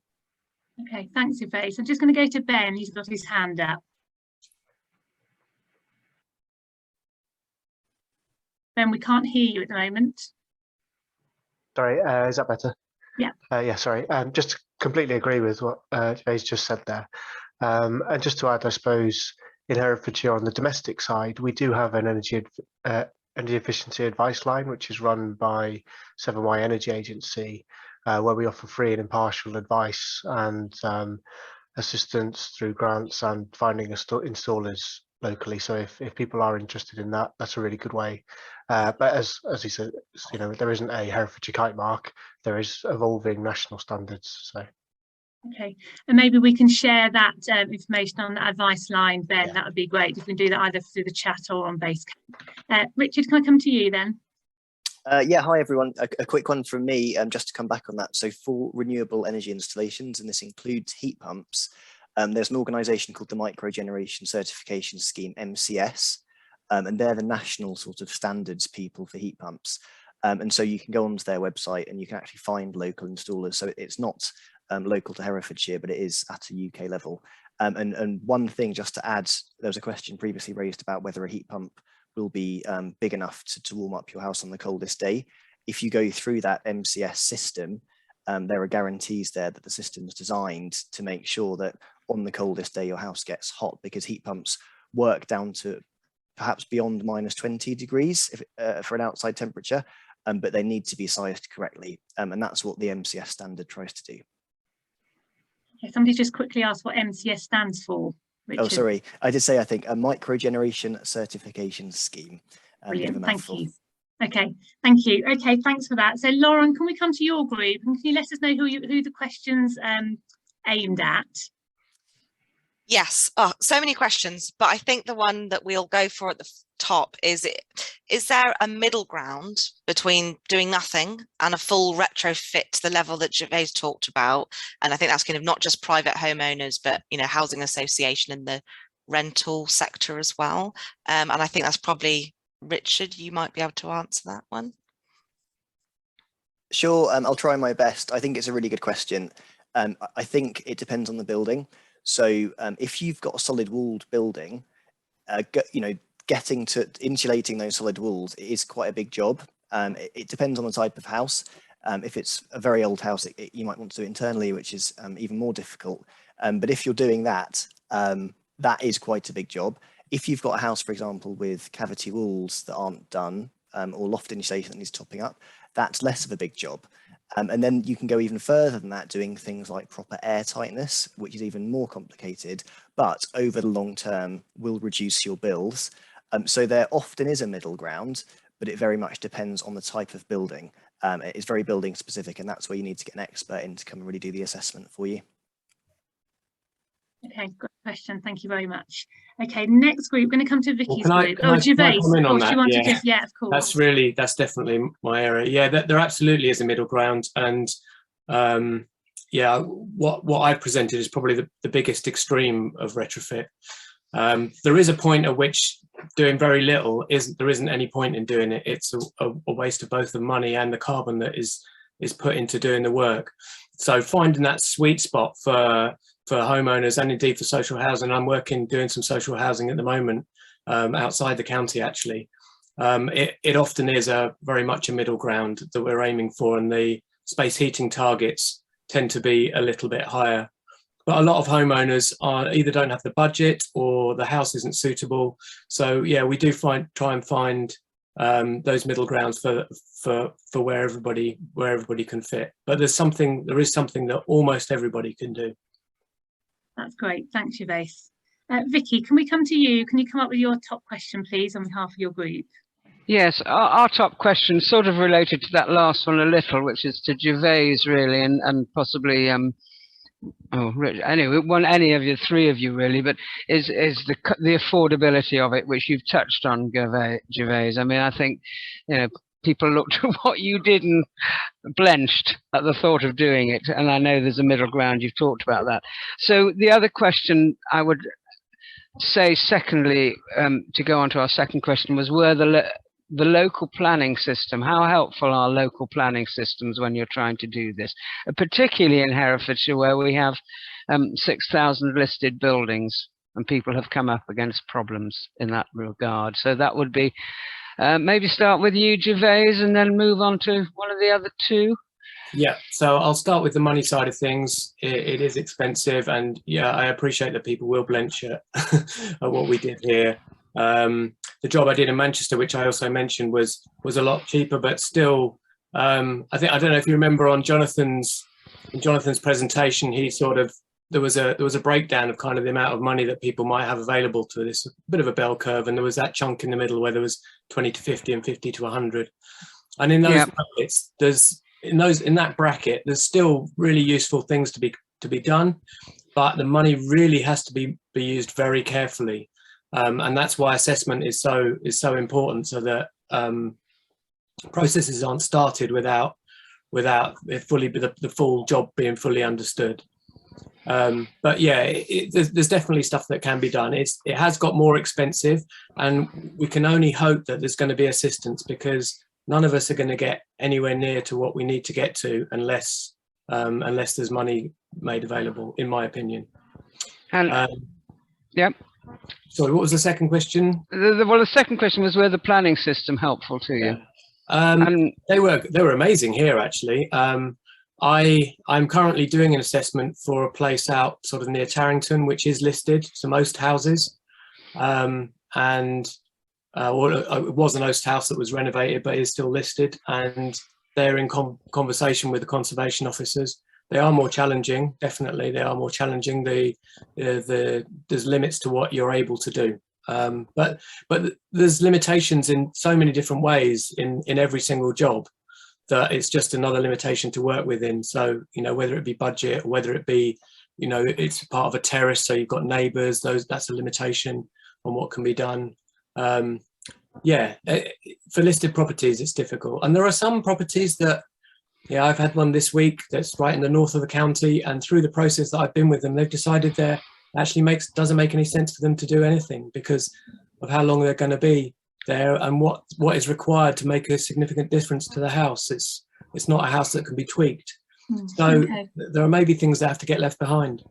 Okay, thanks, Gervais. I'm just going to go to Ben. He's got his hand up. Ben, we can't hear you at the moment. Sorry, is that better? Yeah. Yeah, sorry. Just to completely agree with what Gervais just said there. And just to add, I suppose, in Herefordshire on the domestic side, we do have an energy efficiency advice line, which is run by 7Y Energy Agency, where we offer free and impartial advice and assistance through grants and finding installers locally. So if people are interested in that, that's a really good way. But as he said, you know, there isn't a Herefordshire kite mark. There is evolving national standards. So. Okay, and maybe we can share that information on the advice line, Ben. Yeah. That would be great if we can do that either through the chat or on Basecamp. Richard, can I come to you then? Yeah, hi everyone. A quick one from me, just to come back on that. So for renewable energy installations, and this includes heat pumps, there's an organisation called the Microgeneration Certification Scheme, MCS, and they're the national sort of standards people for heat pumps. And so you can go onto their website and you can actually find local installers. So it's not local to Herefordshire, but it is at a UK level. And one thing just to add, there was a question previously raised about whether a heat pump will be big enough to warm up your house on the coldest day. If you go through that MCS system, there are guarantees there that the system is designed to make sure that on the coldest day your house gets hot, because heat pumps work down to perhaps beyond -20 degrees for an outside temperature, but they need to be sized correctly. And that's what the MCS standard tries to do. Okay, somebody just quickly asked what MCS stands for, Richard. Oh, sorry. I did say, I think, a microgeneration certification scheme. Brilliant, thank you. Okay, thank you. Okay, thanks for that. So Lauren, can we come to your group and can you let us know who the questions aimed at? Yes, oh, so many questions, but I think the one that we'll go for at the top is there a middle ground between doing nothing and a full retrofit to the level that Gervais talked about? And I think that's kind of not just private homeowners, but, you know, housing association and the rental sector as well. And I think that's probably, Richard, you might be able to answer that one. Sure, I'll try my best. I think it's a really good question. I think it depends on the building. So if you've got a solid walled building, you know, getting to insulating those solid walls is quite a big job. It depends on the type of house. If it's a very old house, you might want to do it internally, which is even more difficult. But if you're doing that, that is quite a big job. If you've got a house, for example, with cavity walls that aren't done, or loft insulation that needs topping up, that's less of a big job. And then you can go even further than that, doing things like proper air tightness, which is even more complicated, but over the long term will reduce your bills. So there often is a middle ground, but it very much depends on the type of building. It's very building specific, and that's where you need to get an expert in to come and really do the assessment for you. Okay, good question. Thank you very much. Okay, next group, we're going to come to Vicky's group. Oh, Gervais, of course, you want to just, yeah, of course. That's definitely my area. Yeah, there absolutely is a middle ground. And yeah, what I presented is probably the biggest extreme of retrofit. There is a point at which doing very little there isn't any point in doing it. It's a waste of both the money and the carbon that is put into doing the work. So finding that sweet spot for homeowners and indeed for social housing. I'm doing some social housing at the moment outside the county, actually. It often is very much a middle ground that we're aiming for, and the space heating targets tend to be a little bit higher. But a lot of homeowners either don't have the budget or the house isn't suitable. So yeah, we do try and find those middle grounds for where everybody can fit. But there is something that almost everybody can do. That's great. Thanks, Gervais. Vicky, can we come to you? Can you come up with your top question, please, on behalf of your group? Yes, our top question sort of related to that last one a little, which is to Gervais, really, and possibly, anyway, any of you, three of you, really, but is the affordability of it, which you've touched on, Gervais. I mean, I think, you know, people looked at what you did and blenched at the thought of doing it. And I know there's a middle ground. You've talked about that. So the other question I would say, secondly, to go on to our second question, was the local planning system. How helpful are local planning systems when you're trying to do this, particularly in Herefordshire, where we have 6,000 listed buildings and people have come up against problems in that regard. So that would be maybe start with you, Gervais, and then move on to one of the other two. Yeah, so I'll start with the money side of things. It is expensive, and yeah, I appreciate that people will blench at what we did here. The job I did in Manchester, which I also mentioned, was a lot cheaper, but still, I don't know if you remember on Jonathan's presentation, there was a breakdown of kind of the amount of money that people might have available to this, a bit of a bell curve, and there was that chunk in the middle where there was 20 to 50 and 50 to 100. And in those brackets, in that bracket, there's still really useful things to be done, but the money really has to be used very carefully. And that's why assessment is so important, so that processes aren't started without the full job being fully understood. But yeah, there's definitely stuff that can be done. It has got more expensive, and we can only hope that there's going to be assistance, because none of us are going to get anywhere near to what we need to get to unless there's money made available, in my opinion. And yep. Sorry, what was the second question? Well, the second question was, were the planning system helpful to you? Yeah. They were amazing here, actually. I'm currently doing an assessment for a place out sort of near Tarrington, which is listed, so most houses, well, it was an Oast house that was renovated, but is still listed, and they're in conversation with the conservation officers. They are more challenging, definitely. They are more challenging. There's limits to what you're able to do, but there's limitations in so many different ways in every single job, that it's just another limitation to work within. So, you know, whether it be budget, or whether it be, you know, it's part of a terrace, so you've got neighbours, that's a limitation on what can be done. Yeah, for listed properties, it's difficult. And there are some properties that, yeah, I've had one this week that's right in the north of the county, and through the process that I've been with them, they've decided there actually doesn't make any sense for them to do anything because of how long they're going to be there and what is required to make a significant difference to the house. It's not a house that can be tweaked. So okay. There are maybe things that have to get left behind.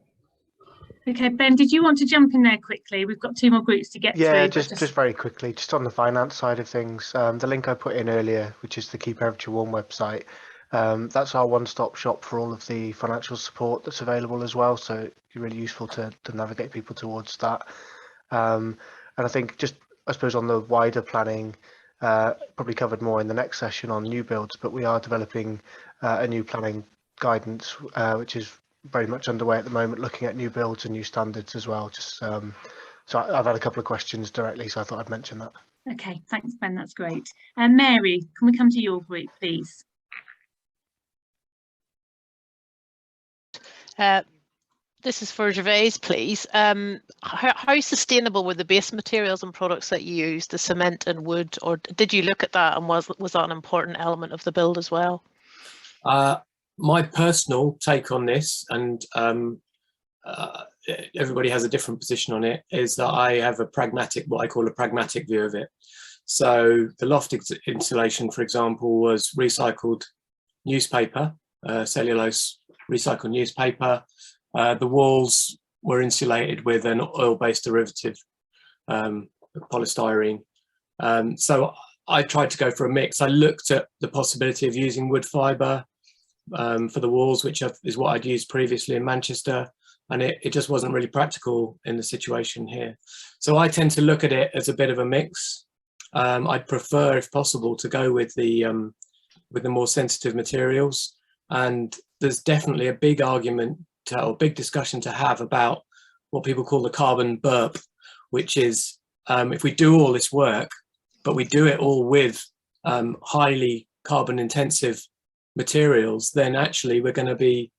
Okay, Ben, did you want to jump in there quickly? We've got 2 more groups to get through. Yeah, just very quickly, just on the finance side of things, the link I put in earlier, which is the Keep Herefordshire Warm website, that's our one-stop shop for all of the financial support that's available as well. So it's really useful to navigate people towards that. And I think just, I suppose, on the wider planning, probably covered more in the next session on new builds, but we are developing a new planning guidance, which is very much underway at the moment, looking at new builds and new standards as well. Just so I've had a couple of questions directly, so I thought I'd mention that. Okay, thanks, Ben. That's great. And Mary, can we come to your group, please? This is for Gervais, please. How sustainable were the base materials and products that you used, the cement and wood, or did you look at that, and was that an important element of the build as well? My personal take on this, and everybody has a different position on it, is that I have what I call a pragmatic view of it. So the loft insulation, for example, was recycled newspaper, cellulose recycled newspaper. The walls were insulated with an oil-based derivative, polystyrene. So I tried to go for a mix. I looked at the possibility of using wood fibre for the walls, which is what I'd used previously in Manchester, and it just wasn't really practical in the situation here. So I tend to look at it as a bit of a mix. I'd prefer, if possible, to go with the more sensitive materials, and there's definitely a big argument or big discussion to have about what people call the carbon burp, which is if we do all this work, but we do it all with highly carbon intensive materials, then actually we're going to be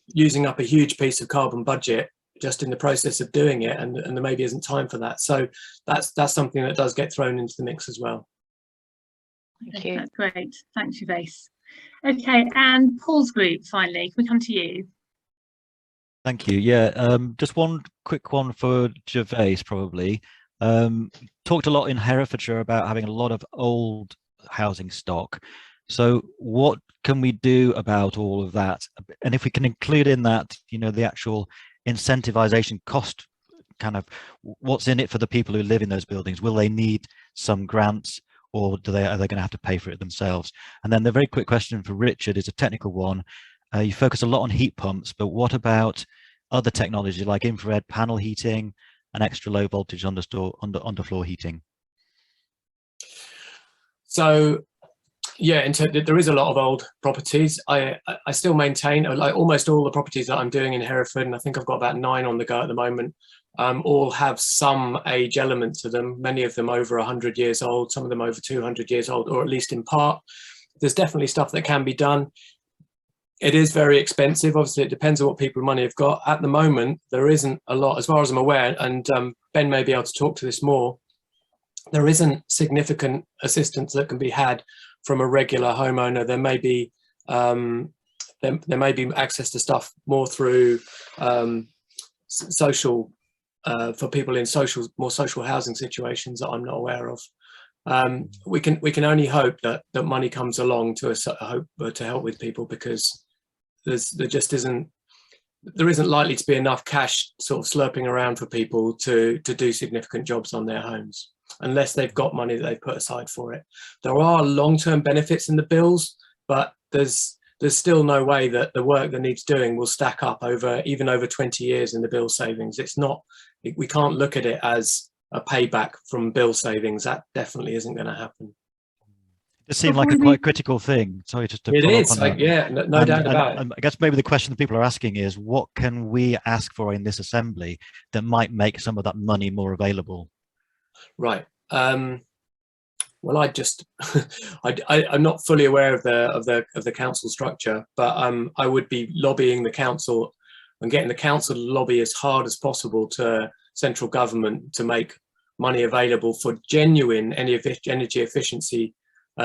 using up a huge piece of carbon budget just in the process of doing it, and there maybe isn't time for that. So that's something that does get thrown into the mix as well. Thank you. That's great. Thanks, Gervais. Okay, and Paul's group, finally, can we come to you? Thank you. Yeah, just one quick one for Gervais, probably. Talked a lot in Herefordshire about having a lot of old housing stock. So what can we do about all of that? And if we can include in that, you know, the actual incentivization cost, kind of what's in it for the people who live in those buildings? Will they need some grants, or are they going to have to pay for it themselves? And then the very quick question for Richard is a technical one. You focus a lot on heat pumps, but what about other technology like infrared panel heating and extra low voltage underfloor heating? So yeah, there is a lot of old properties. I still maintain, like almost all the properties that I'm doing in Hereford, and I think I've got about 9 on the go at the moment, all have some age element to them, many of them over 100 years old, some of them over 200 years old, or at least in part. There's definitely stuff that can be done. It is very expensive. Obviously, it depends on what people with money have got. At the moment, there isn't a lot, as far as I'm aware, and Ben may be able to talk to this more. There isn't significant assistance that can be had from a regular homeowner. There may be there may be access to stuff more through social for people in more social housing situations that I'm not aware of. We can only hope that money comes along to help with people, because there isn't likely to be enough cash sort of slurping around for people to do significant jobs on their homes, unless they've got money that they've put aside for it. There are long-term benefits in the bills, but there's there's still no way that the work that needs doing will stack up even over 20 years in the bill savings. It's not, we can't look at it as a payback from bill savings. That definitely isn't going to happen. It seemed like a quite critical thing. Sorry, just to follow up on that. Yeah, no doubt about it. I guess maybe the question that people are asking is, what can we ask for in this assembly that might make some of that money more available? Right. Well, I'm not fully aware of the council structure, but I would be lobbying the council and getting the council to lobby as hard as possible to central government to make money available for genuine energy efficiency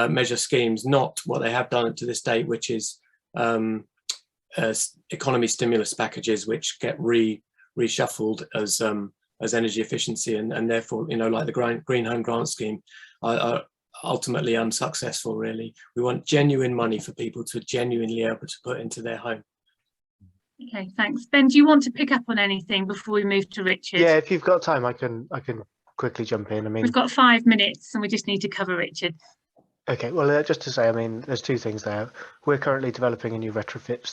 measure schemes, not what they have done to this date, which is economy stimulus packages, which get reshuffled as energy efficiency, and therefore, you know, like the Green Home Grant Scheme, are ultimately unsuccessful. Really, we want genuine money for people to genuinely able to put into their home. Okay, thanks. Ben, do you want to pick up on anything before we move to Richard? Yeah, if you've got time, I can quickly jump in. I mean, we've got 5 minutes and we just need to cover Richard. Okay, well, just to say, I mean, there's two things there. We're currently developing a new retrofit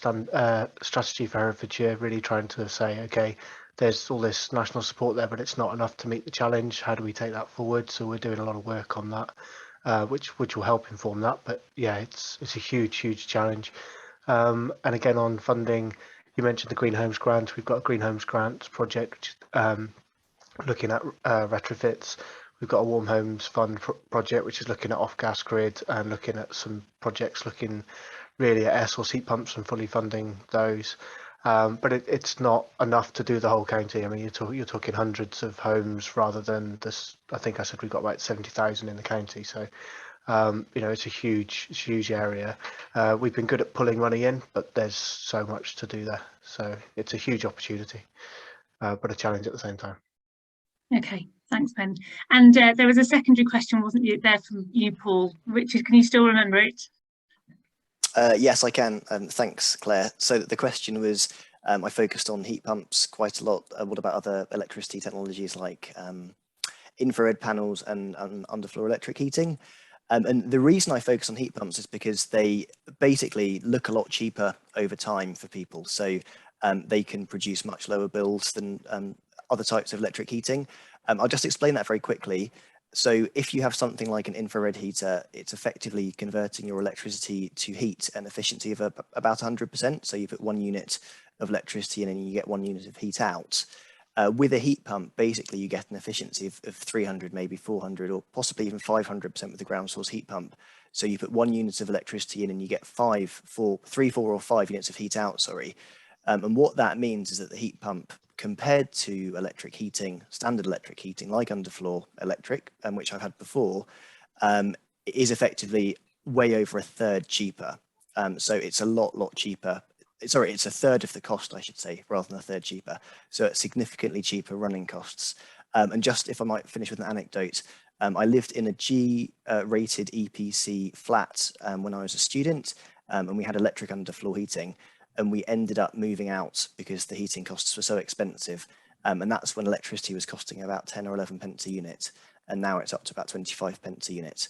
strategy for Herefordshire, really trying to say, okay, there's all this national support there, but it's not enough to meet the challenge. How do we take that forward? So we're doing a lot of work on that, which will help inform that. But yeah, it's a huge challenge. And again, on funding, you mentioned the Green Homes Grant. We've got a Green Homes Grant project, which is looking at retrofits. We've got a Warm Homes Fund project, which is looking at off-gas grid and looking at some projects looking really at air source heat pumps and fully funding those. But it's not enough to do the whole county. I mean, you're talking hundreds of homes rather than this. I think I said we've got about 70,000 in the county. So, you know, it's a huge area. We've been good at pulling money in, but there's so much to do there. So it's a huge opportunity, but a challenge at the same time. Okay, thanks, Ben. And there was a secondary question, wasn't there, from you, Paul? Richard, can you still remember it? Yes, I can. Thanks, Claire. So the question was, I focused on heat pumps quite a lot. What about other electricity technologies like infrared panels and underfloor electric heating? And the reason I focus on heat pumps is because they basically look a lot cheaper over time for people. So they can produce much lower bills than other types of electric heating. I'll just explain that very quickly. So if you have something like an infrared heater, it's effectively converting your electricity to heat and efficiency of about 100%. So you put 1 unit of electricity in and you get 1 unit of heat out. With a heat pump, basically you get an efficiency of 300, maybe 400, or possibly even 500% with the ground source heat pump. So you put 1 unit of electricity in and you get 3, 4 or 5 units of heat out, sorry. And what that means is that the heat pump, compared to electric heating, standard electric heating, like underfloor electric, which I've had before, is effectively way over a third cheaper. So it's a lot cheaper. Sorry, it's a third of the cost, I should say, rather than a third cheaper. So it's significantly cheaper running costs. And just if I might finish with an anecdote, I lived in a G-rated EPC flat when I was a student, and we had electric underfloor heating. And we ended up moving out because the heating costs were so expensive. And that's when electricity was costing about 10 or 11 pence a unit. And now it's up to about 25 pence a unit.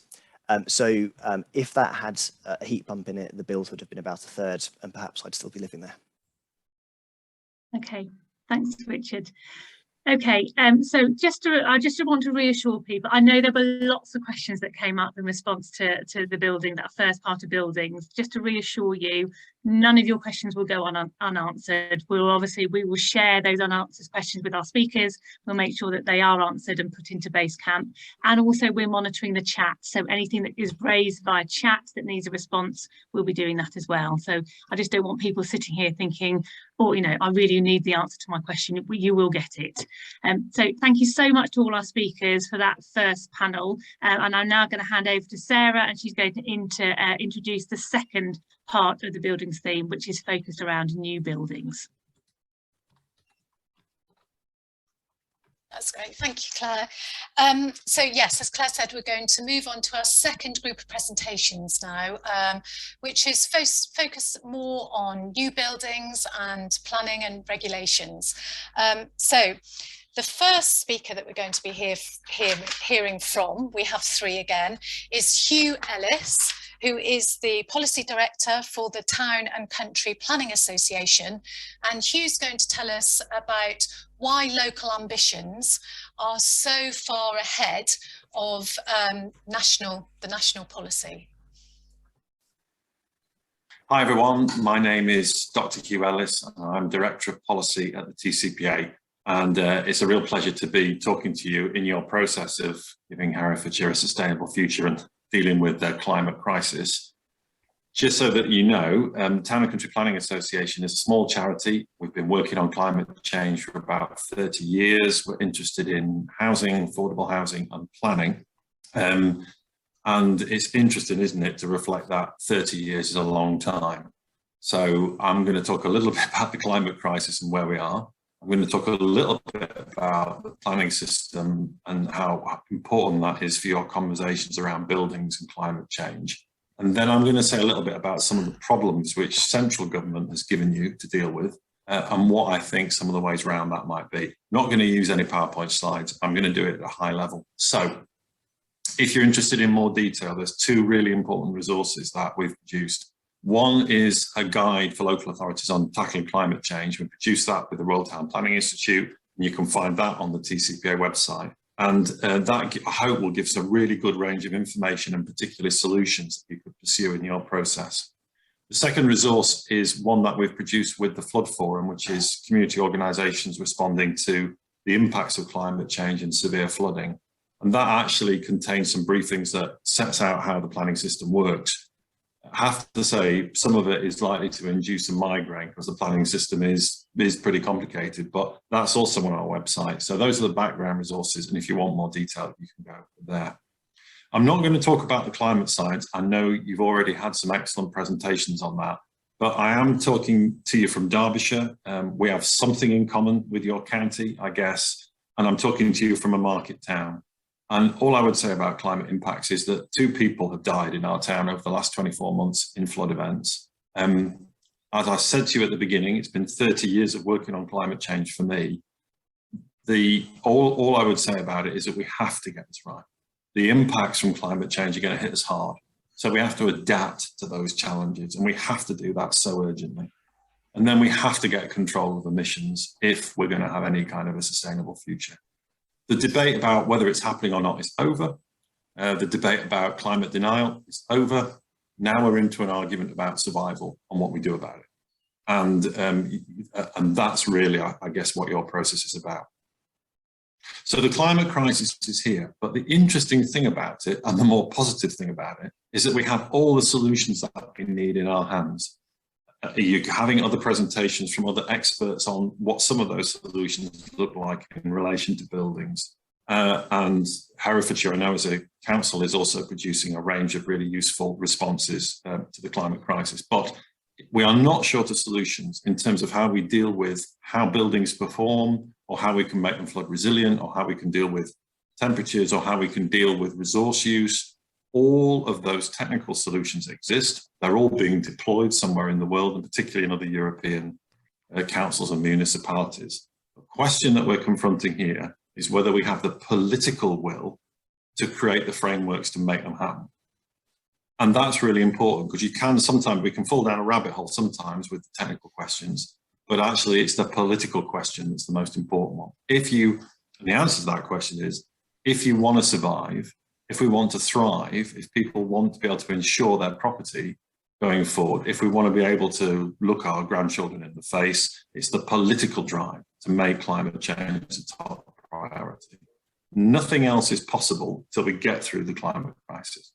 So if that had a heat pump in it, the bills would have been about a third, and perhaps I'd still be living there. Okay, thanks, Richard. Okay, so I just want to reassure people. I know there were lots of questions that came up in response to the building, that first part of buildings. Just to reassure you, none of your questions will go unanswered. We will share those unanswered questions with our speakers. We'll make sure that they are answered and put into Basecamp. And also we're monitoring the chat. So anything that is raised via chat that needs a response, we'll be doing that as well. So I just don't want people sitting here thinking, oh, you know, I really need the answer to my question. You will get it. So thank you so much to all our speakers for that first panel. And I'm now going to hand over to Sarah, and she's going to introduce the second part of the buildings theme, which is focused around new buildings. That's great, thank you, Claire. So yes, as Claire said, we're going to move on to our second group of presentations now, which is focused more on new buildings and planning and regulations. So the first speaker that we're going to be hearing from, we have 3 again, is Hugh Ellis, who is the Policy Director for the Town and Country Planning Association. And Hugh's going to tell us about why local ambitions are so far ahead of the national policy. Hi everyone, my name is Dr. Hugh Ellis and I'm Director of Policy at the TCPA, and it's a real pleasure to be talking to you in your process of giving Herefordshire a sustainable future and dealing with the climate crisis. Just so that you know, Town and Country Planning Association is a small charity. We've been working on climate change for about 30 years. We're interested in housing, affordable housing and planning. And it's interesting, isn't it, to reflect that 30 years is a long time. So I'm going to talk a little bit about the climate crisis and where we are. I'm going to talk a little bit about the planning system and how important that is for your conversations around buildings and climate change. And then I'm going to say a little bit about some of the problems which central government has given you to deal with and what I think some of the ways around that might be. Not going to use any PowerPoint slides. I'm going to do it at a high level. So if you're interested in more detail, there's two really important resources that we've produced. One is a guide for local authorities on tackling climate change. We produced that with the Royal Town Planning Institute, and you can find that on the TCPA website. And that, I hope, will give us a really good range of information and particular solutions that you could pursue in your process. The second resource is one that we've produced with the Flood Forum, which is community organisations responding to the impacts of climate change and severe flooding. And that actually contains some briefings that sets out how the planning system works. I have to say, some of it is likely to induce a migraine because the planning system is pretty complicated, but that's also on our website. So those are the background resources. And if you want more detail, you can go there. I'm not going to talk about the climate science. I know you've already had some excellent presentations on that, but I am talking to you from Derbyshire. We have something in common with your county, I guess, and I'm talking to you from a market town. And all I would say about climate impacts is that 2 people have died in our town over the last 24 months in flood events. As I said to you at the beginning, it's been 30 years of working on climate change for me. All I would say about it is that we have to get this right. The impacts from climate change are going to hit us hard. So we have to adapt to those challenges, and we have to do that so urgently. And then we have to get control of emissions if we're going to have any kind of a sustainable future. The debate about whether it's happening or not is over. The debate about climate denial is over. Now we're into an argument about survival and what we do about it. And that's really, I guess, what your process is about. So the climate crisis is here, but the interesting thing about it, and the more positive thing about it, is that we have all the solutions that we need in our hands. You're having other presentations from other experts on what some of those solutions look like in relation to buildings. And Herefordshire, I know as a council, is also producing a range of really useful responses to the climate crisis. But we are not short of solutions in terms of how we deal with how buildings perform, or how we can make them flood resilient, or how we can deal with temperatures, or how we can deal with resource use. All of those technical solutions exist. They're all being deployed somewhere in the world, and particularly in other European councils and municipalities. The question that we're confronting here is whether we have the political will to create the frameworks to make them happen. And that's really important, because we can fall down a rabbit hole sometimes with the technical questions, but actually it's the political question that's the most important one. And the answer to that question is, if you want to survive, if we want to thrive, if people want to be able to insure their property going forward, if we want to be able to look our grandchildren in the face, it's the political drive to make climate change a top priority. Nothing else is possible till we get through the climate crisis.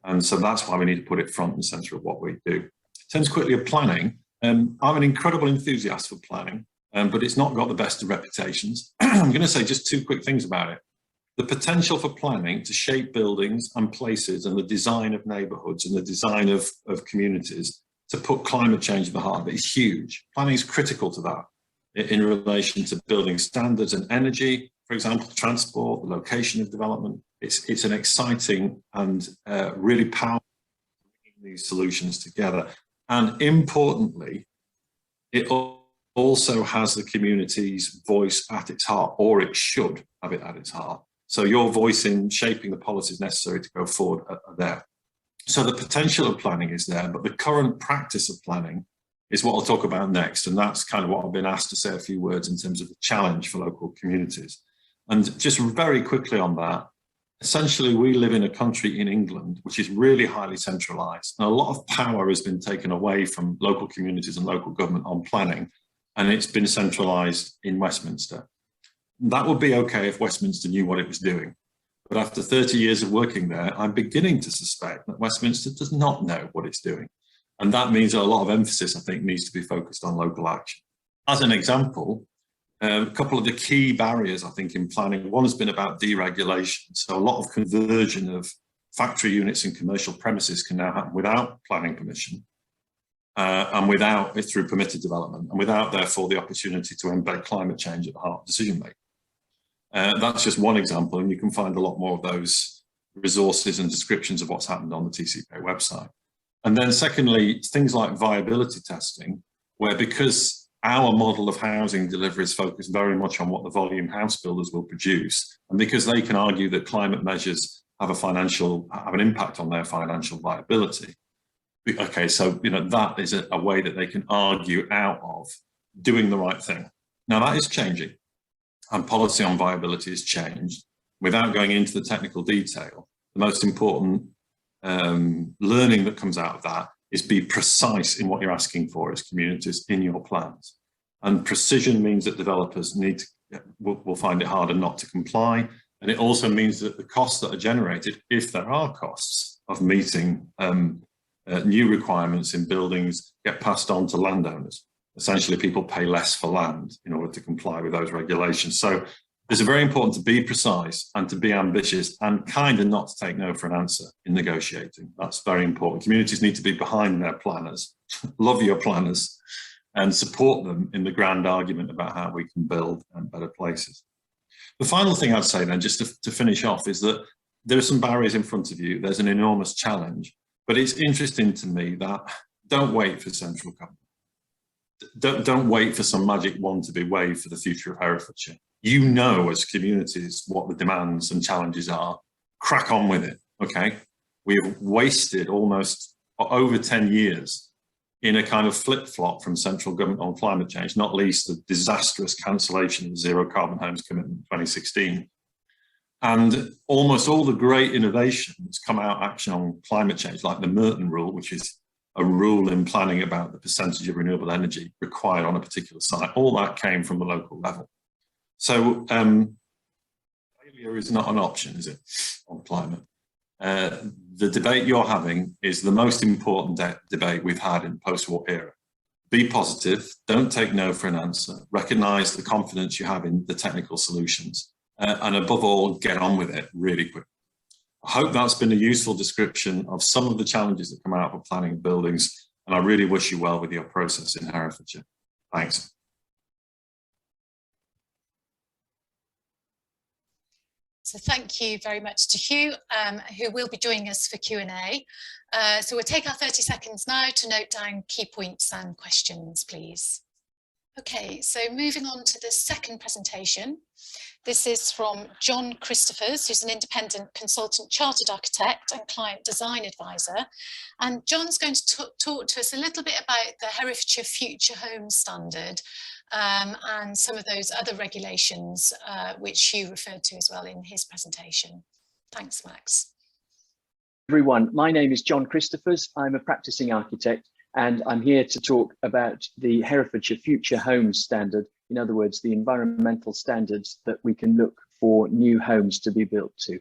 And so that's why we need to put it front and centre of what we do. In terms quickly of planning, I'm an incredible enthusiast for planning, but it's not got the best of reputations. I'm going to say just 2 quick things about it. The potential for planning to shape buildings and places and the design of neighbourhoods and the design of communities to put climate change at the heart of it is huge. Planning is critical to that in relation to building standards and energy, for example, transport, the location of development. It's an exciting and really powerful these solutions together. And importantly, it also has the community's voice at its heart, or it should have it at its heart. So your voice in shaping the policies necessary to go forward are there. So the potential of planning is there, but the current practice of planning is what I'll talk about next. And that's kind of what I've been asked to say a few words in terms of the challenge for local communities. And just very quickly on that, essentially we live in a country in England, which is really highly centralised. And a lot of power has been taken away from local communities and local government on planning, and it's been centralised in Westminster. That would be okay if Westminster knew what it was doing. But after 30 years of working there, I'm beginning to suspect that Westminster does not know what it's doing. And that means that a lot of emphasis, I think, needs to be focused on local action. As an example, a couple of the key barriers, I think, in planning, one has been about deregulation. So a lot of conversion of factory units and commercial premises can now happen without planning permission and without it through permitted development, and without, therefore, the opportunity to embed climate change at the heart of decision making. That's just one example, and you can find a lot more of those resources and descriptions of what's happened on the TCPA website. And then secondly, things like viability testing, where because our model of housing delivery is focused very much on what the volume house builders will produce, and because they can argue that climate measures have an impact on their financial viability. Okay, so that is a way that they can argue out of doing the right thing. Now that is changing, and policy on viability has changed. Without going into the technical detail, the most important learning that comes out of that is be precise in what you're asking for as communities in your plans. And precision means that developers will find it harder not to comply. And it also means that the costs that are generated, if there are costs of meeting new requirements in buildings, get passed on to landowners. Essentially, people pay less for land in order to comply with those regulations. So it's very important to be precise and to be ambitious and kind of not to take no for an answer in negotiating. That's very important. Communities need to be behind their planners, love your planners, and support them in the grand argument about how we can build better places. The final thing I'd say then, just to finish off, is that there are some barriers in front of you. There's an enormous challenge, but it's interesting to me that don't wait for central government. Don't wait for some magic wand to be waved for the future of Herefordshire. You know, as communities, what the demands and challenges are. Crack on with it, okay? We have wasted almost over 10 years in a kind of flip-flop from central government on climate change, not least the disastrous cancellation of the Zero Carbon Homes Commitment in 2016. And almost all the great innovation that's come out of action on climate change, like the Merton Rule, which is a rule in planning about the percentage of renewable energy required on a particular site, all that came from the local level. So failure is not an option, is it, on climate? The debate you're having is the most important debate we've had in the post-war era. Be positive, don't take no for an answer, recognise the confidence you have in the technical solutions, and above all, get on with it really quick. I hope that's been a useful description of some of the challenges that come out of planning of buildings, and I really wish you well with your process in Herefordshire. Thanks. So thank you very much to Hugh, who will be joining us for Q&A. So we'll take our 30 seconds now to note down key points and questions, please. Okay, so moving on to the second presentation. This is from John Christophers, who's an independent consultant chartered architect and client design advisor. And John's going to talk to us a little bit about the Herefordshire Future Home Standard and some of those other regulations which Hugh referred to as well in his presentation. Thanks, Max. Everyone, my name is John Christophers. I'm a practicing architect, and I'm here to talk about the Herefordshire Future Homes Standard. In other words, the environmental standards that we can look for new homes to be built to.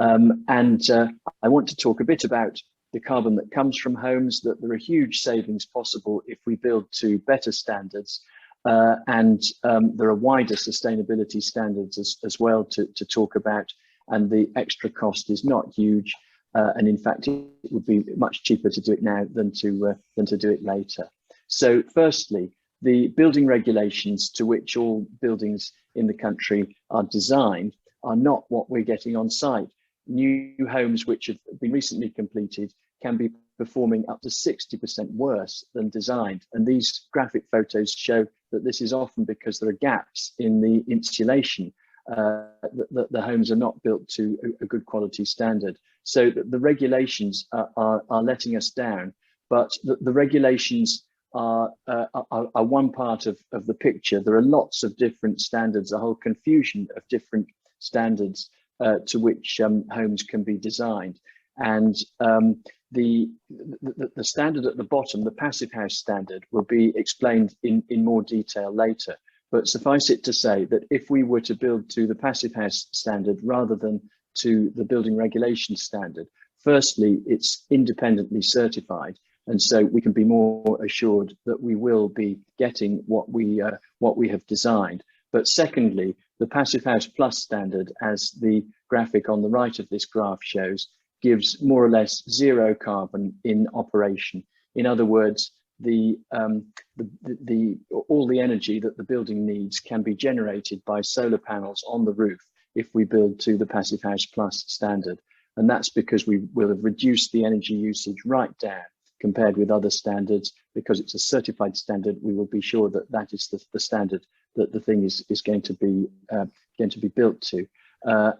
I want to talk a bit about the carbon that comes from homes, that there are huge savings possible if we build to better standards. There are wider sustainability standards as well to talk about, and the extra cost is not huge. And in fact, it would be much cheaper to do it now than to do it later. So firstly, the building regulations to which all buildings in the country are designed are not what we're getting on site. New homes which have been recently completed can be performing up to 60% worse than designed. And these graphic photos show that this is often because there are gaps in the insulation the homes are not built to a good quality standard. So the regulations are letting us down, but the regulations are one part of the picture. There are lots of different standards, a whole confusion of different standards to which homes can be designed. And the standard at the bottom, the passive house standard, will be explained in more detail later. But suffice it to say that if we were to build to the passive house standard rather than to the building regulation standard, firstly, it's independently certified. And so we can be more assured that we will be getting what we have designed. But secondly, the Passive House Plus standard, as the graphic on the right of this graph shows, gives more or less zero carbon in operation. In other words, all the energy that the building needs can be generated by solar panels on the roof if we build to the Passive House Plus standard. And that's because we will have reduced the energy usage right down compared with other standards. Because it's a certified standard, we will be sure that that is the standard that the thing is going to be built to.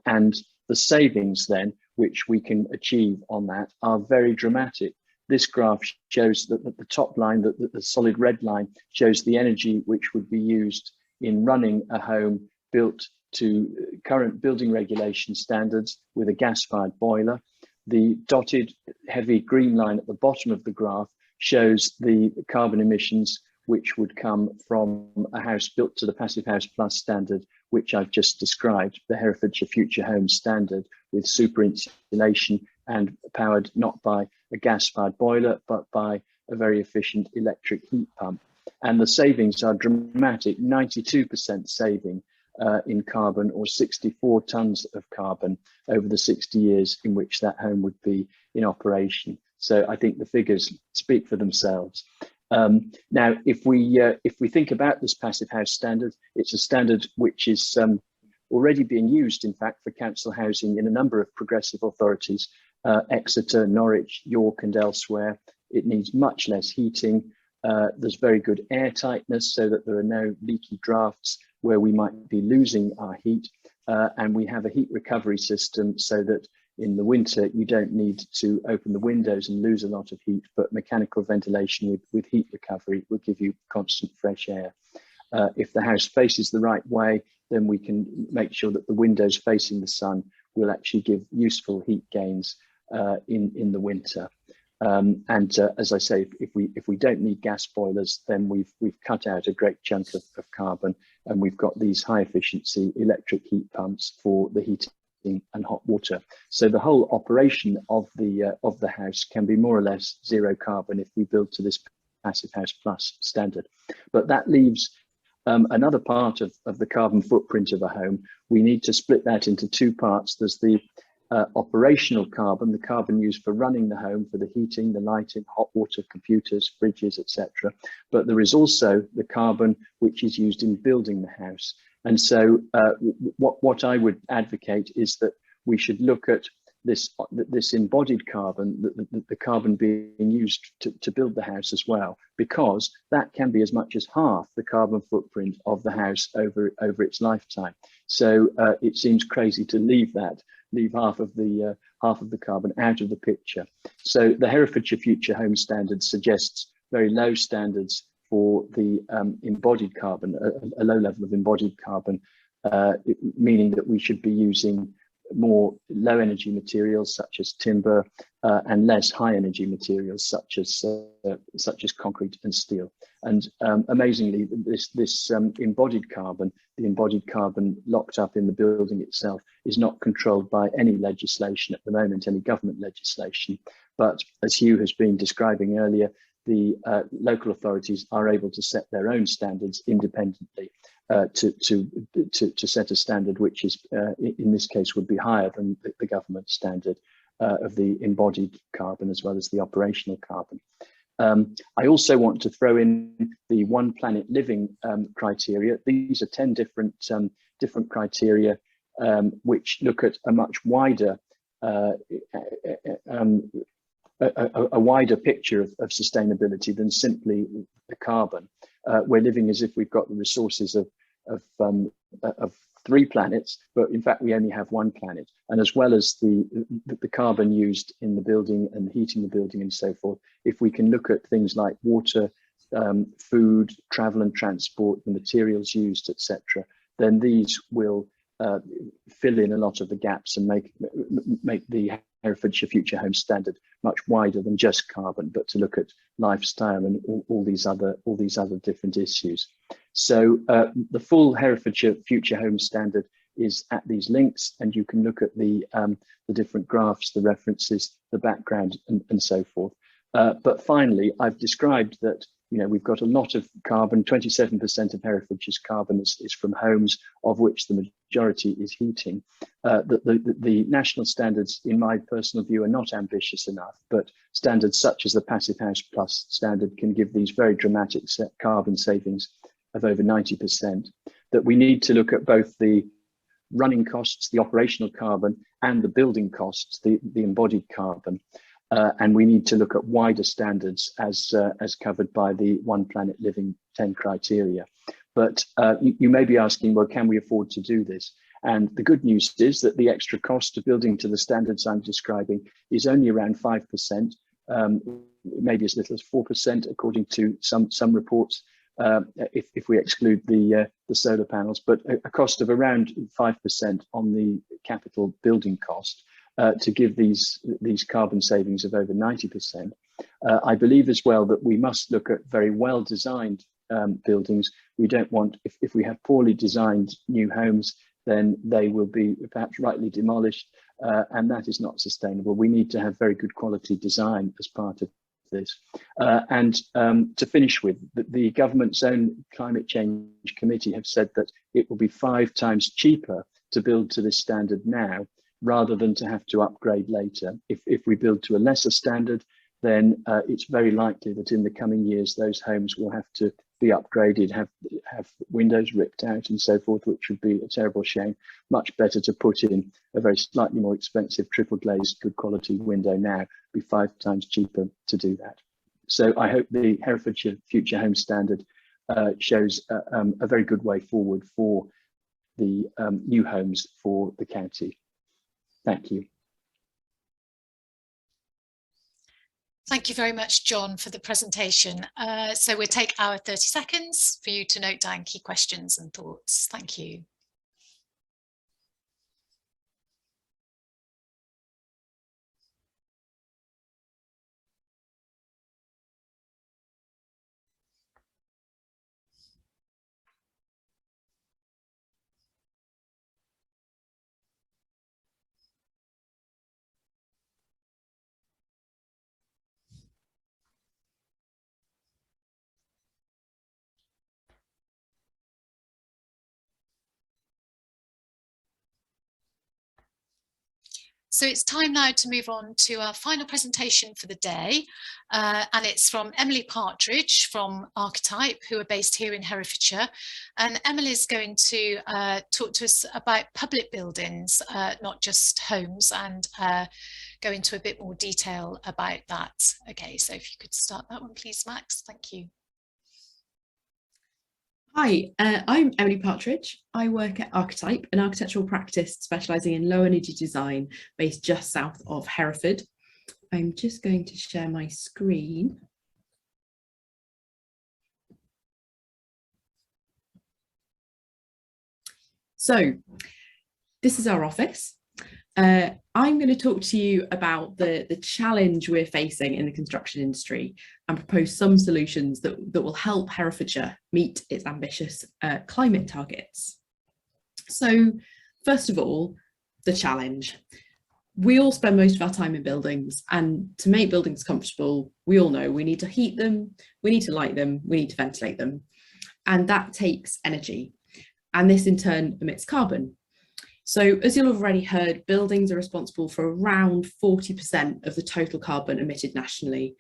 And the savings then, which we can achieve on that, are very dramatic. This graph shows that the top line, the solid red line, shows the energy which would be used in running a home built to current building regulation standards with a gas-fired boiler. The dotted heavy green line at the bottom of the graph shows the carbon emissions which would come from a house built to the Passive House Plus standard, which I've just described, the Herefordshire Future Home standard, with super insulation and powered not by a gas-fired boiler, but by a very efficient electric heat pump. And the savings are dramatic, 92% saving in carbon, or 64 tonnes of carbon over the 60 years in which that home would be in operation. So I think the figures speak for themselves. Now, if we think about this Passive House standard, it's a standard which is already being used, in fact, for council housing in a number of progressive authorities, Exeter, Norwich, York and elsewhere. It needs much less heating. There's very good air tightness so that there are no leaky drafts where we might be losing our heat. And we have a heat recovery system so that in the winter, you don't need to open the windows and lose a lot of heat, but mechanical ventilation with heat recovery will give you constant fresh air. If the house faces the right way, then we can make sure that the windows facing the sun will actually give useful heat gains in the winter. As I say, if we don't need gas boilers, then we've cut out a great chunk of carbon, and we've got these high efficiency electric heat pumps for the heating and hot water. So the whole operation of the house can be more or less zero carbon if we build to this Passive House Plus standard. But that leaves another part of the carbon footprint of a home. We need to split that into two parts. There's the operational carbon, the carbon used for running the home, for the heating, the lighting, hot water, computers, fridges, etc. But there is also the carbon which is used in building the house. And so what I would advocate is that we should look at this embodied carbon, the carbon being used to build the house as well, because that can be as much as half the carbon footprint of the house over its lifetime. So it seems crazy to leave half of the carbon out of the picture. So the Herefordshire Future Home Standard suggests very low standards for the embodied carbon, a low level of embodied carbon, meaning that we should be using more low energy materials such as timber and less high energy materials such as concrete and steel. And amazingly, this embodied carbon, the embodied carbon locked up in the building itself, is not controlled by any legislation at the moment, any government legislation. But as Hugh has been describing earlier, the local authorities are able to set their own standards independently to set a standard which is, in this case, would be higher than the government standard of the embodied carbon as well as the operational carbon. I also want to throw in the One Planet Living criteria. These are 10 different criteria which look at a much wider a wider picture of sustainability than simply the carbon. We're living as if we've got the resources of 3 planets, but in fact we only have 1 planet. And as well as the carbon used in the building and heating the building and so forth, if we can look at things like water, food, travel and transport, the materials used, etc., then these will fill in a lot of the gaps and make the Herefordshire Future Home Standard much wider than just carbon, but to look at lifestyle and all these other different issues. So the full Herefordshire Future Home Standard is at these links, and you can look at the different graphs, the references, the background, and so forth. But finally, I've described that we've got a lot of carbon. 27% of Herefordshire's carbon is from homes, of which the majority is heating. The national standards, in my personal view, are not ambitious enough, but standards such as the Passive House Plus standard can give these very dramatic carbon savings of over 90%. That we need to look at both the running costs, the operational carbon, and the building costs, the embodied carbon. And we need to look at wider standards as covered by the One Planet Living 10 criteria. But you may be asking, well, can we afford to do this? And the good news is that the extra cost of building to the standards I'm describing is only around 5%, maybe as little as 4%, according to some reports, if we exclude the solar panels, but a cost of around 5% on the capital building cost. To give these carbon savings of over 90%. I believe as well that we must look at very well designed buildings. We don't want, if we have poorly designed new homes, then they will be perhaps rightly demolished, and that is not sustainable. We need to have very good quality design as part of this. And to finish with, the government's own climate change committee have said that it will be 5 times cheaper to build to this standard now, rather than to have to upgrade later. If we build to a lesser standard, then it's very likely that in the coming years, those homes will have to be upgraded, have windows ripped out and so forth, which would be a terrible shame. Much better to put in a very slightly more expensive triple glazed, good quality window now, be 5 times cheaper to do that. So I hope the Herefordshire Future Home Standard shows a very good way forward for the new homes for the county. Thank you. Thank you very much, John, for the presentation. So we'll take our 30 seconds for you to note down key questions and thoughts. Thank you. So it's time now to move on to our final presentation for the day, and it's from Emily Partridge from Archetype, who are based here in Herefordshire. And Emily is going to talk to us about public buildings, not just homes, and go into a bit more detail about that. Okay, so if you could start that one, please, Max. Thank you. Hi, I'm Emily Partridge. I work at Archetype, an architectural practice specialising in low energy design based just south of Hereford. I'm just going to share my screen. So this is our office. I'm going to talk to you about the challenge we're facing in the construction industry and propose some solutions that will help Herefordshire meet its ambitious climate targets. So first of all, the challenge. We all spend most of our time in buildings, and to make buildings comfortable, we all know we need to heat them, we need to light them, we need to ventilate them, and that takes energy, and this in turn emits carbon. So as you'll have already heard, buildings are responsible for around 40% of the total carbon emitted nationally.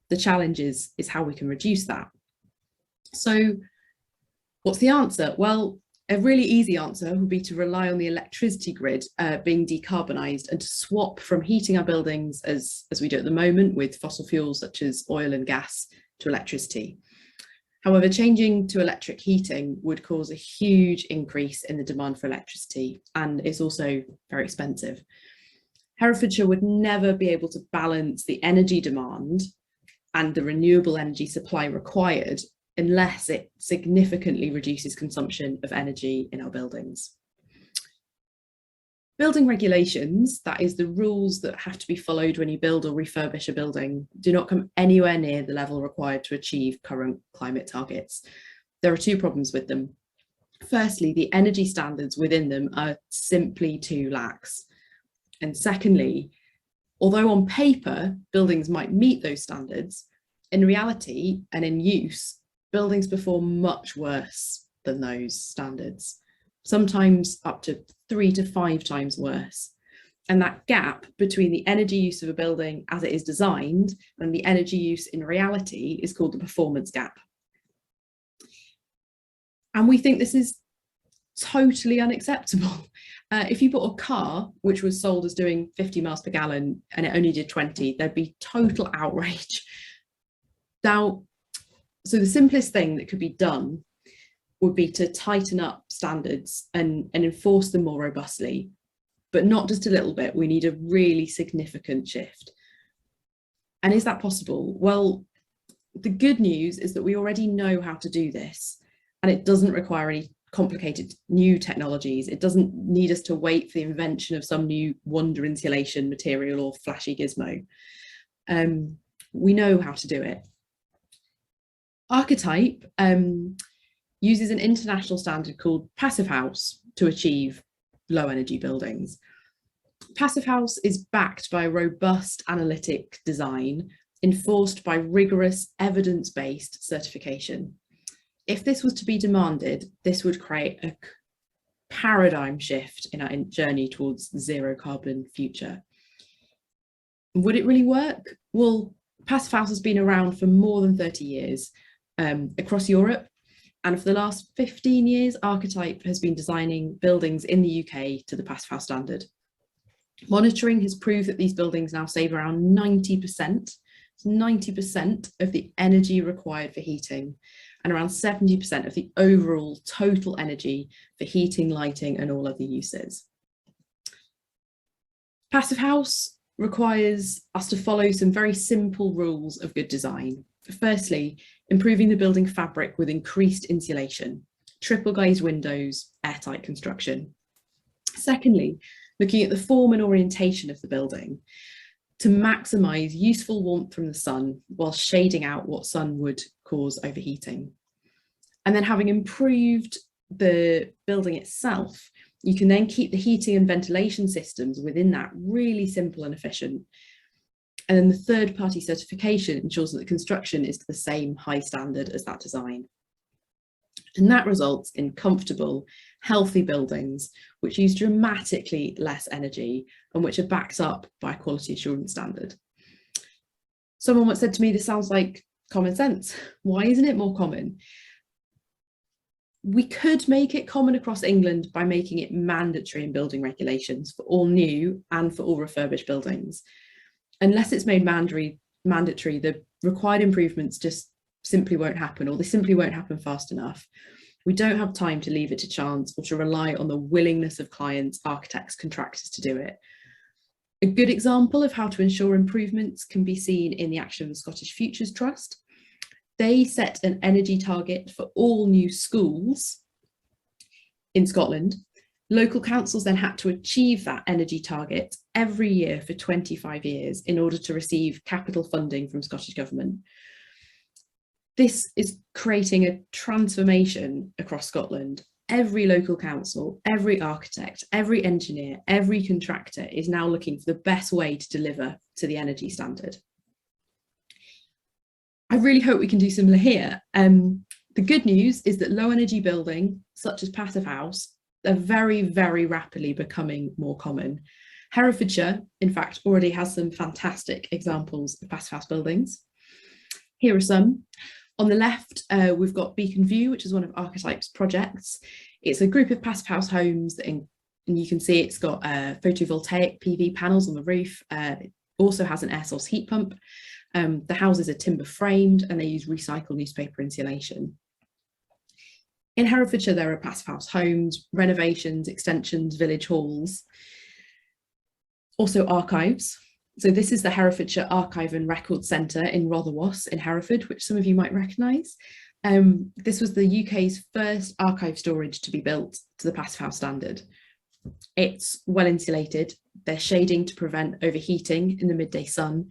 The challenge is how we can reduce that. So what's the answer? Well, a really easy answer would be to rely on the electricity grid being decarbonised and to swap from heating our buildings as we do at the moment with fossil fuels such as oil and gas to electricity. However, changing to electric heating would cause a huge increase in the demand for electricity, and it's also very expensive. Herefordshire would never be able to balance the energy demand and the renewable energy supply required unless it significantly reduces consumption of energy in our buildings. Building regulations, that is the rules that have to be followed when you build or refurbish a building, do not come anywhere near the level required to achieve current climate targets. There are two problems with them. Firstly, the energy standards within them are simply too lax. And secondly, although on paper buildings might meet those standards, in reality and in use, buildings perform much worse than those standards, sometimes up to 3 to 5 times worse. And that gap between the energy use of a building as it is designed and the energy use in reality is called the performance gap. And we think this is totally unacceptable. If you bought a car which was sold as doing 50 miles per gallon and it only did 20, there'd be total outrage. Now, so the simplest thing that could be done would be to tighten up standards and enforce them more robustly, but not just a little bit. We need a really significant shift. And is that possible? Well, the good news is that we already know how to do this, and it doesn't require any complicated new technologies. It doesn't need us to wait for the invention of some new wonder insulation material or flashy gizmo. We know how to do it. Archetype uses an international standard called Passive House to achieve low energy buildings. Passive House is backed by a robust analytic design enforced by rigorous evidence-based certification. If this was to be demanded, this would create a paradigm shift in our journey towards zero carbon future. Would it really work? Well, Passive House has been around for more than 30 years across Europe. And for the last 15 years, Archetype has been designing buildings in the UK to the Passive House standard. Monitoring has proved that these buildings now save around 90% of the energy required for heating, and around 70% of the overall total energy for heating, lighting, and all other uses. Passive House requires us to follow some very simple rules of good design. Firstly, improving the building fabric with increased insulation, triple glazed windows, airtight construction. Secondly, looking at the form and orientation of the building to maximise useful warmth from the sun while shading out what sun would cause overheating. And then having improved the building itself, you can then keep the heating and ventilation systems within that really simple and efficient. And then the third-party certification ensures that the construction is to the same high standard as that design. And that results in comfortable, healthy buildings which use dramatically less energy and which are backed up by a quality assurance standard. Someone once said to me, this sounds like common sense. Why isn't it more common? We could make it common across England by making it mandatory in building regulations for all new and for all refurbished buildings. Unless it's made mandatory, the required improvements just simply won't happen, or they simply won't happen fast enough. We don't have time to leave it to chance or to rely on the willingness of clients, architects, contractors to do it. A good example of how to ensure improvements can be seen in the action of the Scottish Futures Trust. They set an energy target for all new schools in Scotland. Local councils then had to achieve that energy target every year for 25 years in order to receive capital funding from Scottish Government. This is creating a transformation across Scotland. Every local council, every architect, every engineer, every contractor is now looking for the best way to deliver to the energy standard. I really hope we can do similar here. The good news is that low energy building, such as Passive House, are very, very rapidly becoming more common. Herefordshire, in fact, already has some fantastic examples of Passive House buildings. Here are some. On the left, we've got Beacon View, which is one of Archetype's projects. It's a group of Passive House homes, and you can see it's got photovoltaic PV panels on the roof. It also has an air source heat pump. The houses are timber framed and they use recycled newspaper insulation. In Herefordshire, there are passive house homes, renovations, extensions, village halls, also archives. So this is the Herefordshire Archive and Record Centre in Rotherwas in Hereford, which some of you might recognise. This was the UK's first archive storage to be built to the passive house standard. It's well insulated, there's shading to prevent overheating in the midday sun.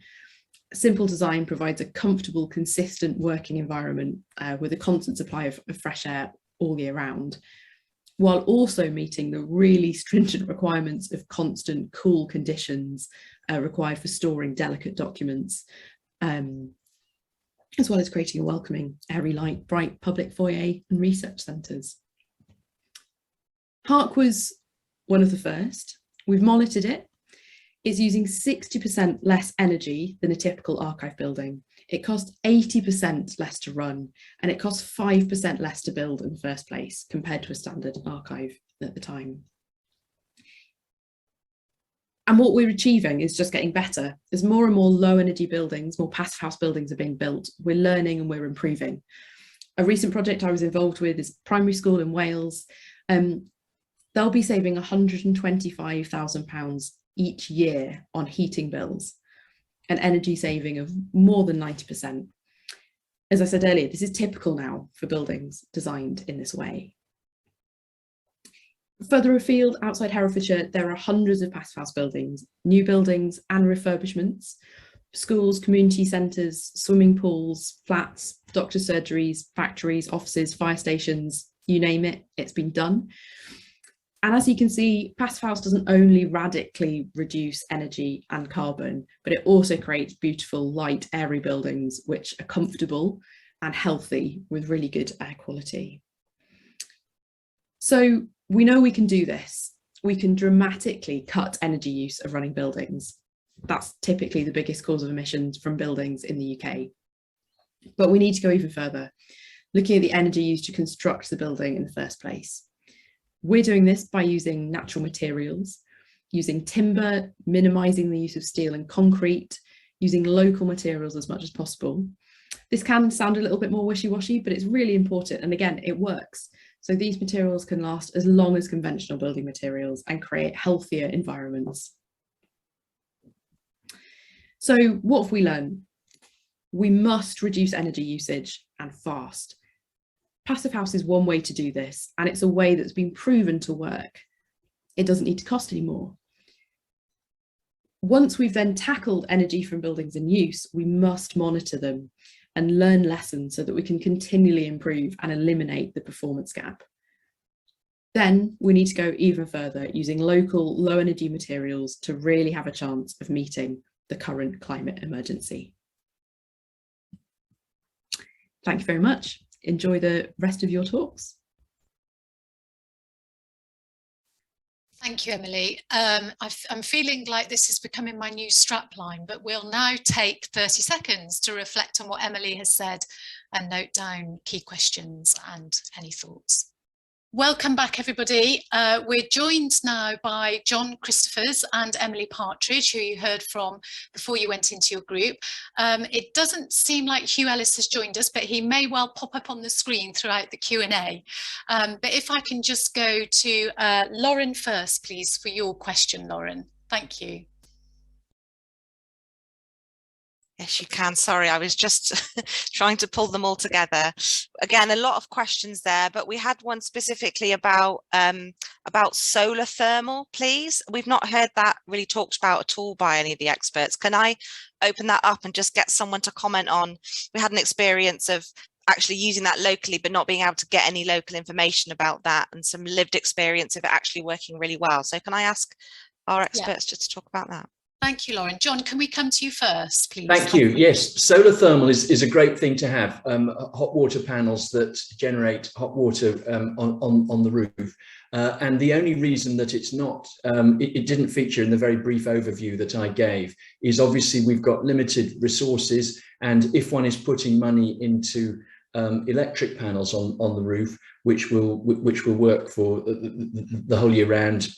Simple design provides a comfortable, consistent working environment with a constant supply of fresh air all year round, while also meeting the really stringent requirements of constant cool conditions required for storing delicate documents, as well as creating a welcoming, airy, light, bright public foyer and research centres. Park was one of the first. We've monitored it. It's using 60% less energy than a typical archive building. It costs 80% less to run, and it costs 5% less to build in the first place compared to a standard archive at the time. And what we're achieving is just getting better. As more and more low energy buildings, more passive house buildings are being built, we're learning and we're improving. A recent project I was involved with is primary school in Wales. They'll be saving £125,000 each year on heating bills, an energy saving of more than 90%. As I said earlier, this is typical now for buildings designed in this way. Further afield, outside Herefordshire, there are hundreds of passive house buildings, new buildings and refurbishments, schools, community centres, swimming pools, flats, doctor surgeries, factories, offices, fire stations, you name it, it's been done. And as you can see, passive house doesn't only radically reduce energy and carbon, but it also creates beautiful, light, airy buildings which are comfortable and healthy with really good air quality. So we know we can do this. We can dramatically cut energy use of running buildings. That's typically the biggest cause of emissions from buildings in the UK. But we need to go even further, looking at the energy used to construct the building in the first place. We're doing this by using natural materials, using timber, minimising the use of steel and concrete, using local materials as much as possible. This can sound a little bit more wishy-washy, but it's really important. And again, it works. So these materials can last as long as conventional building materials and create healthier environments. So what have we learned? We must reduce energy usage and fast. Passive house is one way to do this, and it's a way that's been proven to work. It doesn't need to cost any more. Once we've then tackled energy from buildings in use, we must monitor them and learn lessons so that we can continually improve and eliminate the performance gap. Then we need to go even further, using local low energy materials to really have a chance of meeting the current climate emergency. Thank you very much. Enjoy the rest of your talks. Thank you, Emily. I'm feeling like this is becoming my new strapline, but we'll now take 30 seconds to reflect on what Emily has said and note down key questions and any thoughts. Welcome back, everybody. We're joined now by John Christophers and Emily Partridge, who you heard from before you went into your group. It doesn't seem like Hugh Ellis has joined us, but he may well pop up on the screen throughout the Q&A. But if I can just go to Lauren first, please, for your question, Lauren. Thank you. Yes, you can. Sorry, I was just trying to pull them all together. Again, a lot of questions there, but we had one specifically about solar thermal, please. We've not heard that really talked about at all by any of the experts. Can I open that up and just get someone to comment on? We had an experience of actually using that locally, but not being able to get any local information about that, and some lived experience of it actually working really well. So can I ask our experts just to talk about that? Thank you, Lauren. John, can we come to you first, please? Thank you. Yes, solar thermal is a great thing to have. Hot water panels that generate hot water on the roof. And the only reason that it's not, it didn't feature in the very brief overview that I gave, is obviously we've got limited resources. And if one is putting money into electric panels on the roof, which will work for the whole year round,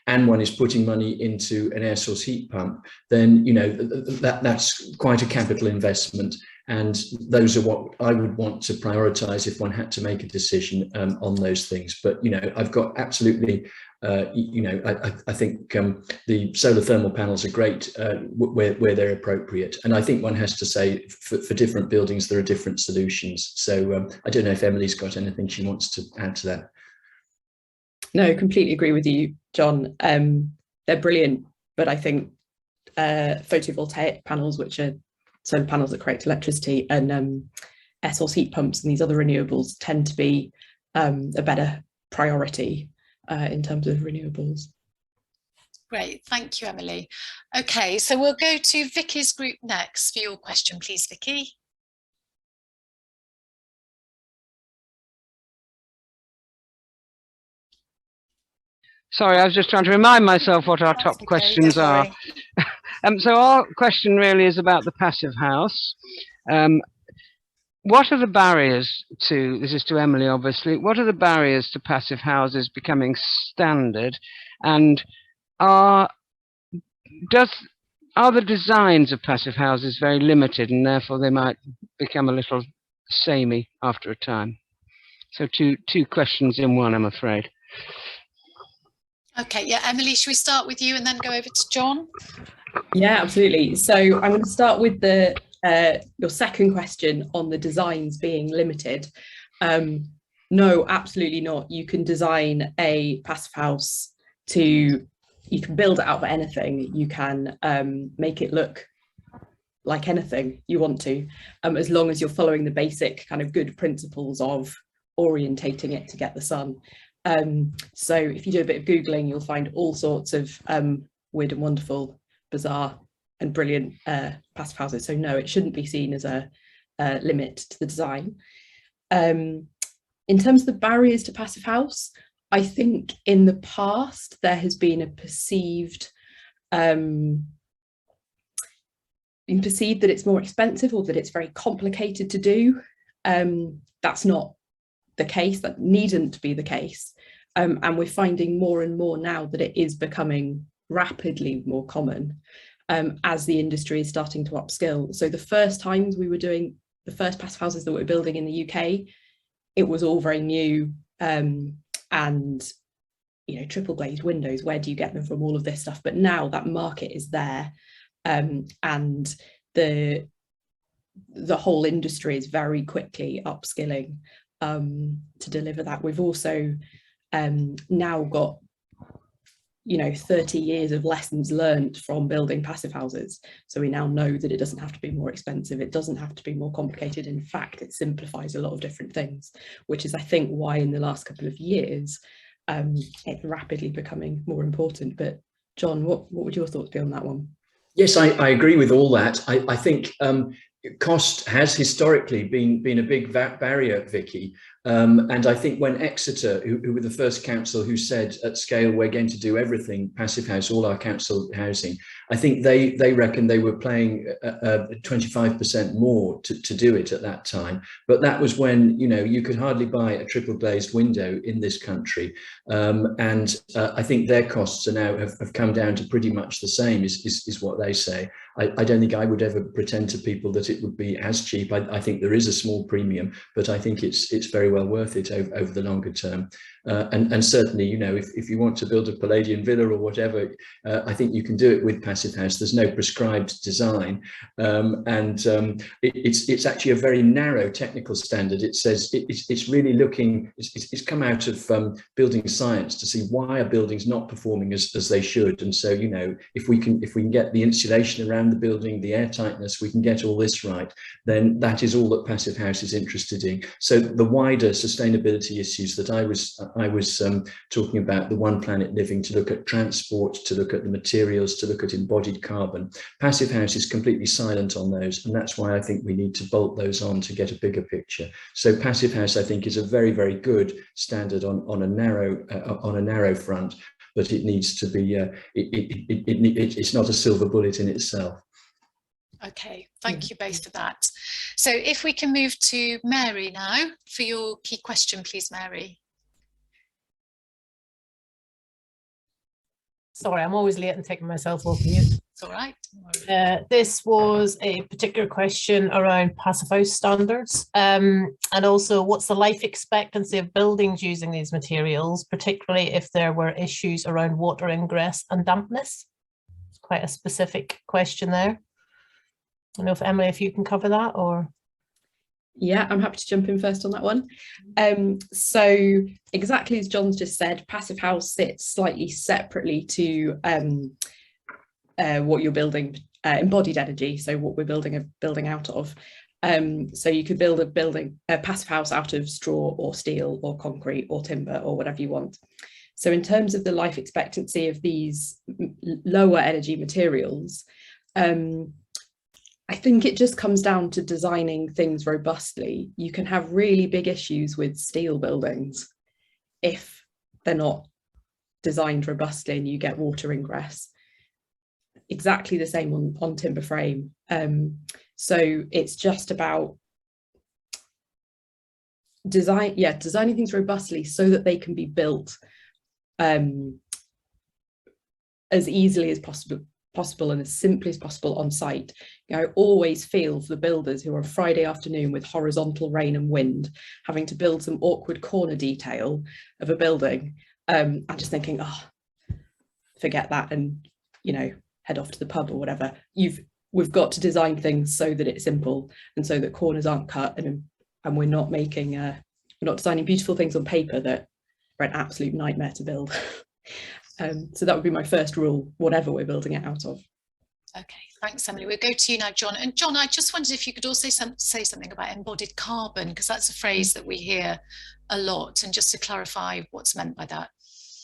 and one is putting money into an air source heat pump, then that's quite a capital investment. And those are what I would want to prioritize if one had to make a decision on those things. But I've got absolutely, I think the solar thermal panels are great where they're appropriate. And I think one has to say for different buildings there are different solutions. So I don't know if Emily's got anything she wants to add to that. No, completely agree with you, John. They're brilliant, but I think photovoltaic panels, which are solar panels that create electricity, and air source heat pumps and these other renewables tend to be a better priority in terms of renewables. Great, thank you, Emily. Okay, so we'll go to Vicky's group next for your question, please, Vicky. Sorry, I was just trying to remind myself what our top questions are. So our question really is about the passive house. What are the barriers to, this is to Emily obviously, what are the barriers to passive houses becoming standard, and are the designs of passive houses very limited and therefore they might become a little samey after a time? So two questions in one, I'm afraid. Okay, yeah, Emily, should we start with you and then go over to John? Yeah, absolutely. So I'm going to start with your second question on the designs being limited. No, absolutely not. You can design a passive house you can build it out for anything. You can make it look like anything you want to, as long as you're following the basic kind of good principles of orientating it to get the sun. So if you do a bit of Googling, you'll find all sorts of weird and wonderful, bizarre and brilliant passive houses. So no, it shouldn't be seen as a limit to the design. In terms of the barriers to passive house, I think in the past there has been a perceived that it's more expensive or that it's very complicated to do. That's not the case, that needn't be the case. And we're finding more and more now that it is becoming rapidly more common as the industry is starting to upskill. So the first times we were doing the first passive houses that we were building in the UK, it was all very new, and triple glazed windows, where do you get them from, all of this stuff. But now that market is there, and the whole industry is very quickly upskilling to deliver that. We've also now got 30 years of lessons learned from building passive houses, so we now know that it doesn't have to be more expensive, it doesn't have to be more complicated. In fact, it simplifies a lot of different things, which is I think why in the last couple of years it's rapidly becoming more important. But John, what would your thoughts be on that one? Yes, I agree with all that. I think cost has historically been a big barrier, Vicky. And I think when Exeter, who were the first council who said at scale, we're going to do everything, passive house, all our council housing, I think they reckon they were paying 25% more to do it at that time. But that was when, you could hardly buy a triple glazed window in this country. And I think their costs are now have come down to pretty much the same is what they say. I don't think I would ever pretend to people that it would be as cheap. I think there is a small premium, but I think it's very well worth it over the longer term. And certainly, if you want to build a Palladian villa or whatever, I think you can do it with passive house. There's no prescribed design, and it's actually a very narrow technical standard. It says it's really looking. It's come out of building science to see why are buildings not performing as they should. And so, if we can get the insulation around the building, the air tightness, we can get all this right, then that is all that passive house is interested in. So the wider sustainability issues that I was talking about, the One Planet Living, to look at transport, to look at the materials, to look at embodied carbon, passive house is completely silent on those, and that's why I think we need to bolt those on to get a bigger picture. So passive house, I think, is a very, very good standard on a narrow front, but it needs to be it's not a silver bullet in itself. Okay, thank you both for that. So if we can move to Mary now for your key question, please, Mary. Sorry, I'm always late and taking myself off mute. It's all right. This was a particular question around passive house standards, and also what's the life expectancy of buildings using these materials, particularly if there were issues around water ingress and dampness. It's quite a specific question there. I don't know if Emily, if you can cover that, or... Yeah, I'm happy to jump in first on that one. So exactly as John's just said, passive house sits slightly separately to what you're building, embodied energy, so what we're building out of. So you could build a passive house out of straw or steel or concrete or timber or whatever you want. So in terms of the life expectancy of these lower energy materials, I think it just comes down to designing things robustly. You can have really big issues with steel buildings if they're not designed robustly and you get water ingress. Exactly the same on timber frame. So it's just about designing things robustly so that they can be built as easily as possible and as simply as possible on site. You know, I always feel for the builders who are on Friday afternoon with horizontal rain and wind, having to build some awkward corner detail of a building. I'm just thinking, oh, forget that, and you know, head off to the pub or whatever. We've got to design things so that it's simple and so that corners aren't cut, and we're not making we're not designing beautiful things on paper that are an absolute nightmare to build. So that would be my first rule, whatever we're building it out of. Okay, thanks, Emily. We'll go to you now, John. And John, I just wondered if you could also say something about embodied carbon, because that's a phrase that we hear a lot, and just to clarify what's meant by that.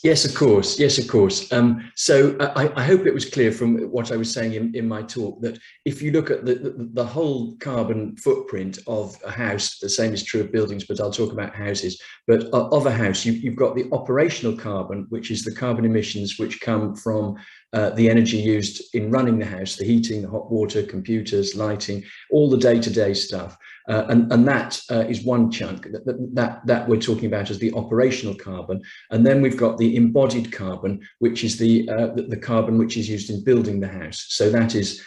Yes, of course. Yes, of course. So I hope it was clear from what I was saying in my talk that if you look at the whole carbon footprint of a house, the same is true of buildings, but I'll talk about houses. But of a house, you've got the operational carbon, which is the carbon emissions which come from the energy used in running the house, the heating, the hot water, computers, lighting, all the day-to-day stuff. And that is one chunk that we're talking about as the operational carbon. And then we've got the embodied carbon, which is the carbon which is used in building the house. So that is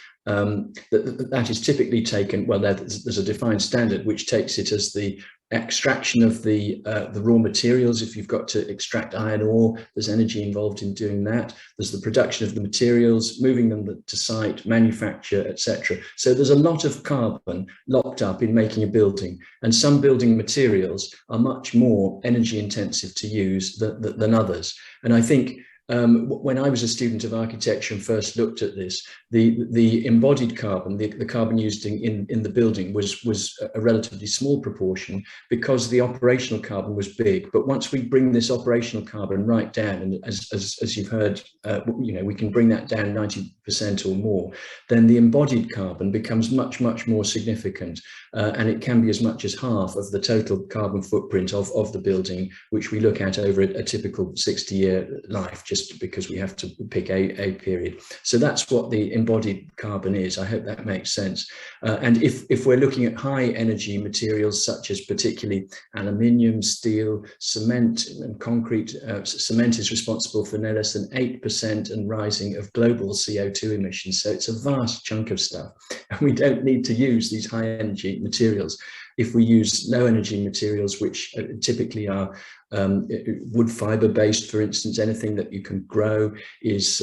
typically taken, well, there's a defined standard which takes it as the extraction of the raw materials. If you've got to extract iron ore, there's energy involved in doing that. There's the production of the materials, moving them to site, manufacture, etc. So there's a lot of carbon locked up in making a building, and some building materials are much more energy intensive to use than others. And I think when I was a student of architecture and first looked at this, the embodied carbon, the carbon used in the building was a relatively small proportion because the operational carbon was big. But once we bring this operational carbon right down, and as you've heard, you know, we can bring that down 90% or more, then the embodied carbon becomes much more significant, and it can be as much as half of the total carbon footprint of the building, which we look at over a typical 60-year life, just because we have to pick a period. So that's what the embodied carbon is. I hope that makes sense. And if we're looking at high energy materials such as particularly aluminium, steel, cement and concrete, cement is responsible for no less than 8% and rising of global CO2 emissions. So it's a vast chunk of stuff, and we don't need to use these high energy materials. If we use low energy materials, which typically are wood fiber based, for instance, anything that you can grow is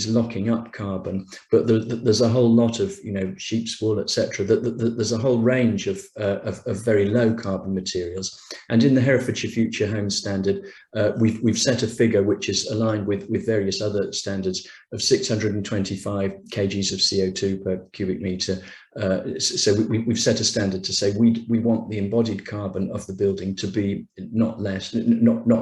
locking up carbon. But there's a whole lot of, you know, sheep's wool, etc. There's a whole range of very low carbon materials. And in the Herefordshire Future Homes Standard, we've set a figure which is aligned with various other standards of 625 kgs of CO2 per cubic metre. So we've set a standard to say we want the embodied carbon of the building to be not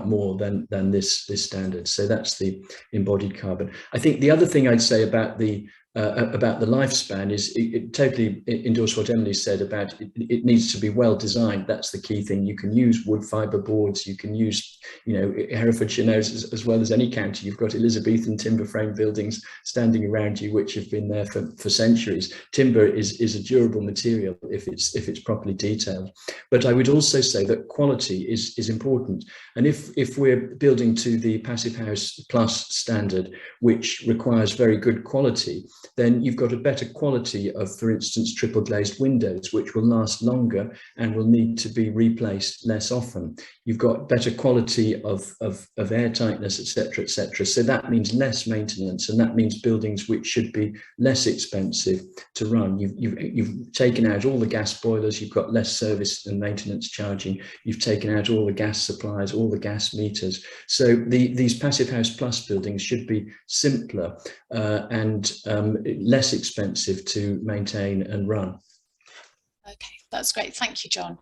more than this standard. So that's the embodied carbon. I think the other thing I'd say about the about the lifespan is it totally endorse what Emily said about it needs to be well designed. That's the key thing. You can use wood fibre boards, you can use, you know, Herefordshire knows as well as any county, you've got Elizabethan timber frame buildings standing around you which have been there for centuries. Timber is a durable material if it's properly detailed. But I would also say that quality is important. And if we're building to the Passive House Plus standard, which requires very good quality, then you've got a better quality of, for instance, triple glazed windows, which will last longer and will need to be replaced less often. You've got better quality of air tightness, etc., etc. So that means less maintenance, and that means buildings which should be less expensive to run. You've taken out all the gas boilers, you've got less service and maintenance charging, you've taken out all the gas supplies, all the gas meters. So these Passive House Plus buildings should be simpler and less expensive to maintain and run. Okay, that's great. Thank you, John.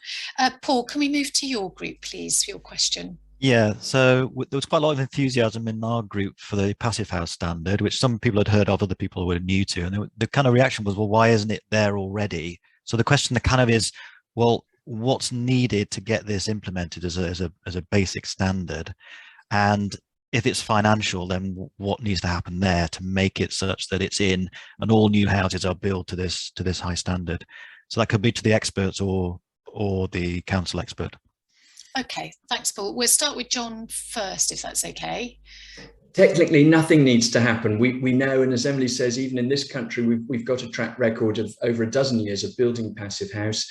Paul, can we move to your group, please, for your question? Yeah, so there was quite a lot of enthusiasm in our group for the Passive House standard, which some people had heard of, other people were new to, and the kind of reaction was, well, why isn't it there already? So the question kind of is, well, what's needed to get this implemented as a basic standard? And if it's financial, then what needs to happen there to make it such that it's in and all new houses are built to this high standard? So that could be to the experts or the council expert. Okay, thanks, Paul. We'll start with John first, if that's okay. Technically, nothing needs to happen. We know, and as Emily says, even in this country, we've got a track record of over a dozen years of building Passive House.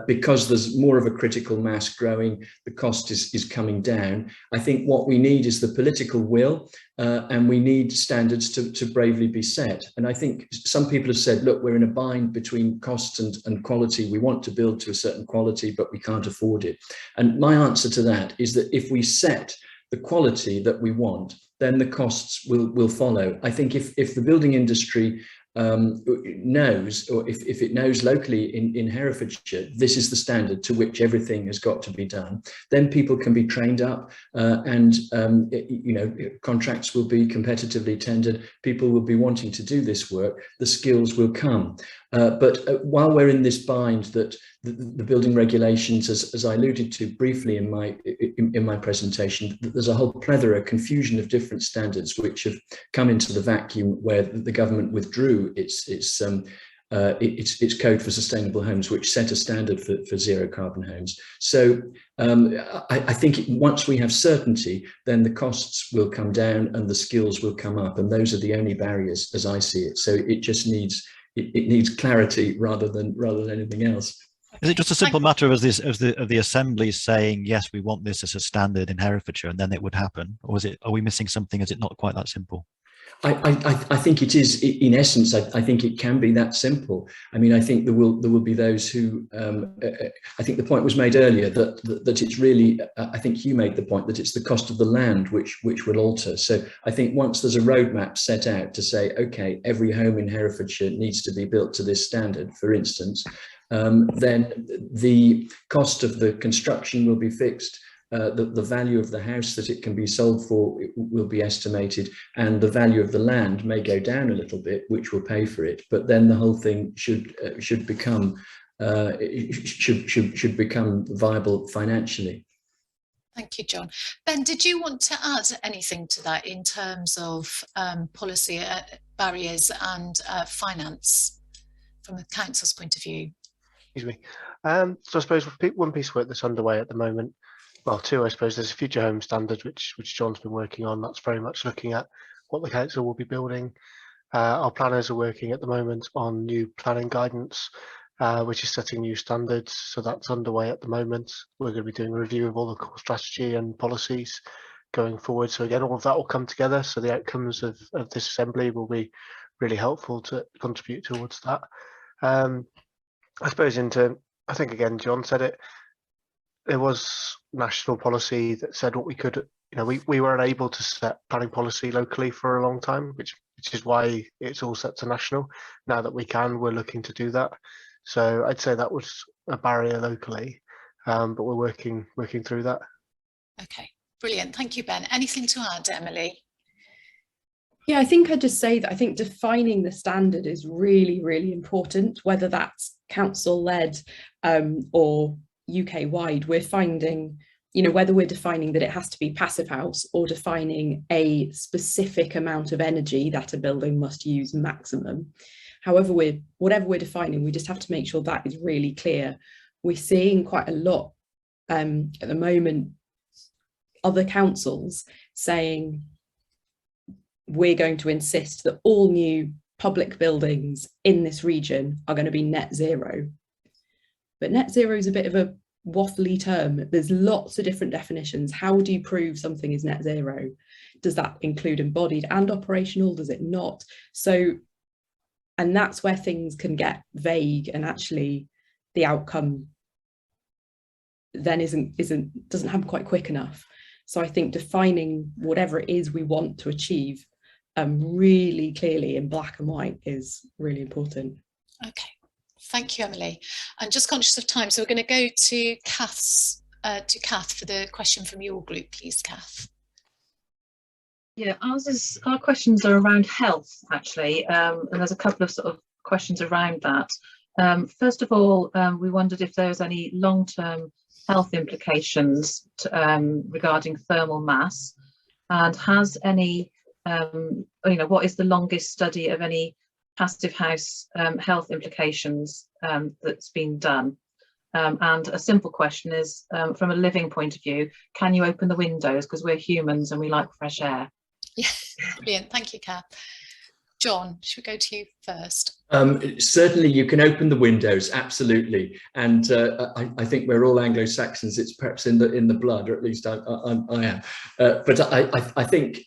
Because there's more of a critical mass growing, the cost is coming down. I think what we need is the political will, and we need standards to bravely be set. And I think some people have said, look, we're in a bind between cost and quality. We want to build to a certain quality, but we can't afford it. And my answer to that is that if we set the quality that we want, then the costs will follow. I think if the building industry knows, or if it knows locally in Herefordshire, this is the standard to which everything has got to be done, then people can be trained up, and you know, contracts will be competitively tendered, people will be wanting to do this work, the skills will come. But while we're in this bind that the building regulations, as I alluded to briefly in my presentation, there's a whole plethora, confusion of different standards which have come into the vacuum where the government withdrew its code for sustainable homes, which set a standard for zero carbon homes. So I think once we have certainty, then the costs will come down and the skills will come up, and those are the only barriers as I see it. So it just needs clarity rather than anything else. Is it just a simple matter of the Assembly saying, yes, we want this as a standard in Herefordshire, and then it would happen? Or are we missing something? Is it not quite that simple? I think it is, in essence, I think it can be that simple. I mean, I think there will be those who, I think the point was made earlier that it's really, I think Hugh made the point that it's the cost of the land which will alter. So I think once there's a roadmap set out to say, okay, every home in Herefordshire needs to be built to this standard, for instance, then the cost of the construction will be fixed. The value of the house that it can be sold for will be estimated, and the value of the land may go down a little bit, which will pay for it. But then the whole thing should become viable financially. Thank you, John. Ben, did you want to add anything to that in terms of policy barriers and finance from the council's point of view? Excuse me. So I suppose one piece of work that's underway at the moment, well, two, I suppose. There's a future home standard which John's been working on. That's very much looking at what the council will be building. Our planners are working at the moment on new planning guidance, which is setting new standards. So that's underway at the moment. We're going to be doing a review of all the core strategy and policies going forward. So again, all of that will come together. So the outcomes of this assembly will be really helpful to contribute towards that. I suppose I think again, John said it, there was national policy that said what we could, you know, we were unable to set planning policy locally for a long time, which is why it's all set to national. Now that we can, we're looking to do that. So I'd say that was a barrier locally, but we're working through that. Okay, brilliant. Thank you, Ben. Anything to add, Emily? Yeah, I think I'd just say that I think defining the standard is really, really important, whether that's council-led or UK-wide. We're finding, you know, whether we're defining that it has to be passive house or defining a specific amount of energy that a building must use maximum. However, whatever we're defining, we just have to make sure that is really clear. We're seeing quite a lot at the moment, other councils saying, we're going to insist that all new public buildings in this region are going to be net zero. But net zero is a bit of a waffly term. There's lots of different definitions. How do you prove something is net zero? Does that include embodied and operational? Does it not? So, and that's where things can get vague, and actually the outcome then doesn't happen quite quick enough. So I think defining whatever it is we want to achieve really clearly in black and white is really important. Okay, thank you, Emily. I'm just conscious of time, so we're going to go to Kath for the question from your group, please, Kath. Yeah, our questions are around health, actually, and there's a couple of sort of questions around that. First of all, we wondered if there was any long-term health implications regarding thermal mass, and has any, what is the longest study of any passive house health implications that's been done? And a simple question is, from a living point of view, can you open the windows? Because we're humans and we like fresh air. Yeah, brilliant. Thank you, Kath. John, should we go to you first? Certainly you can open the windows, absolutely. And I think we're all Anglo-Saxons. It's perhaps in the blood, or at least I am. But I think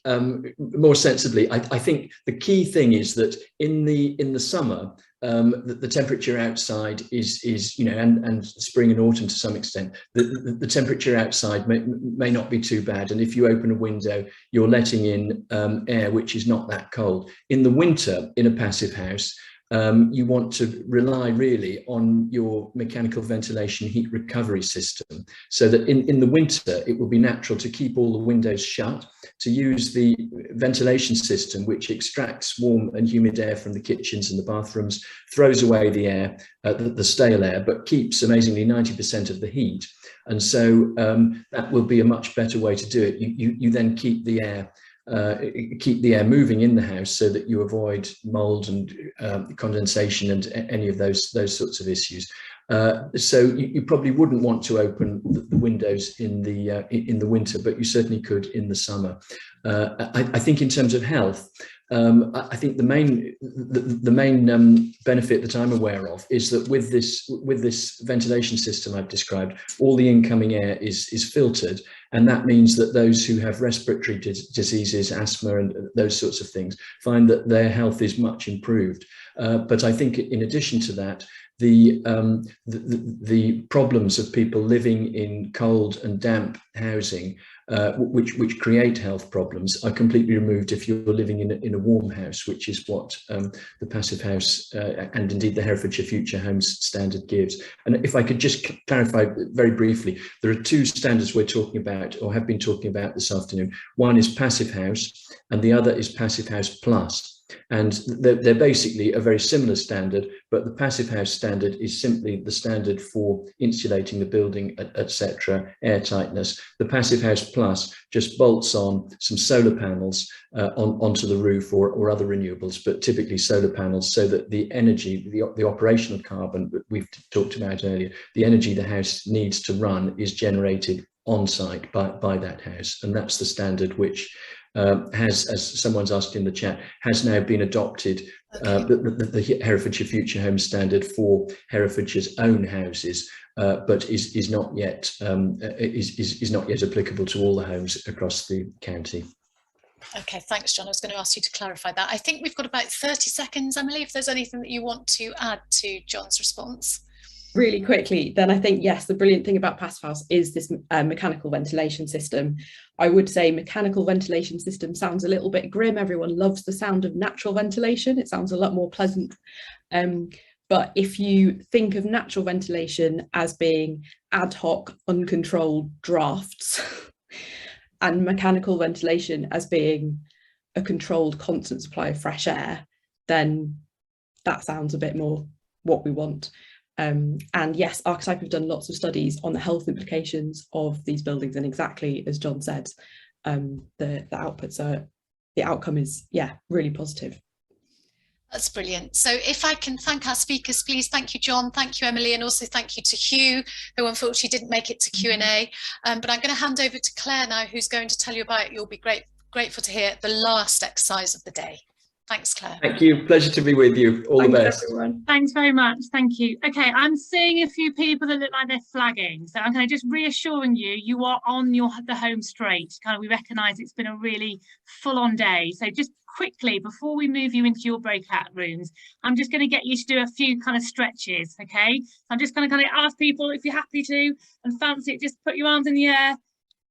more sensibly, I think the key thing is that in the summer, the temperature outside is and spring and autumn to some extent, the temperature outside may not be too bad, and if you open a window you're letting in air which is not that cold. In the winter, in a passive house, you want to rely really on your mechanical ventilation heat recovery system, so that in the winter it will be natural to keep all the windows shut, to use the ventilation system which extracts warm and humid air from the kitchens and the bathrooms, throws away the air, the stale air, but keeps amazingly 90% of the heat. And so that will be a much better way to do it. You then keep the air moving in the house so that you avoid mold and condensation and any of those sorts of issues. So you probably wouldn't want to open the windows in the winter, but you certainly could in the summer. I think in terms of health, I think the main benefit that I'm aware of is that with this ventilation system I've described, all the incoming air is filtered, and that means that those who have respiratory diseases, asthma, and those sorts of things find that their health is much improved. But I think in addition to that, the problems of people living in cold and damp housing, which create health problems, are completely removed if you're living in a warm house, which is what the passive house and indeed the Herefordshire Future Homes Standard gives. And if I could just clarify very briefly, there are two standards we're talking about, or have been talking about this afternoon. One is passive house and the other is passive house plus. And they're basically a very similar standard, but the passive house standard is simply the standard for insulating the building, etc., air tightness. The passive house plus just bolts on some solar panels onto the roof, or other renewables, but typically solar panels, so that the energy, the operational carbon that we've talked about earlier, the energy the house needs to run is generated on site by that house. And that's the standard which has, as someone's asked in the chat, has now been adopted, the Herefordshire Future Home Standard for Herefordshire's own houses, but is not yet applicable to all the homes across the county. Okay, thanks, John. I was going to ask you to clarify that. I think we've got about 30 seconds, Emily, if there's anything that you want to add to John's response. Really quickly, then I think, yes, the brilliant thing about passive house is this mechanical ventilation system. I would say mechanical ventilation system sounds a little bit grim. Everyone loves the sound of natural ventilation. It sounds a lot more pleasant. But if you think of natural ventilation as being ad hoc, uncontrolled drafts, and mechanical ventilation as being a controlled, constant supply of fresh air, then that sounds a bit more what we want. And yes, Archetype have done lots of studies on the health implications of these buildings, and exactly as John said, the outcome is, yeah, really positive. That's brilliant. So if I can thank our speakers, please. Thank you, John. Thank you, Emily. And also thank you to Hugh, who unfortunately didn't make it to Q&A. But I'm going to hand over to Claire now, who's going to tell you about, you'll be grateful to hear, the last exercise of the day. Thanks, Claire. Thank you. Pleasure to be with you. All the best. Everyone. Thanks very much. Thank you. Okay, I'm seeing a few people that look like they're flagging. So I'm kind of just reassuring you, you are on the home straight. Kind of, we recognise it's been a really full-on day. So just quickly, before we move you into your breakout rooms, I'm just going to get you to do a few kind of stretches, okay? I'm just going to kind of ask people, if you're happy to and fancy it, just put your arms in the air,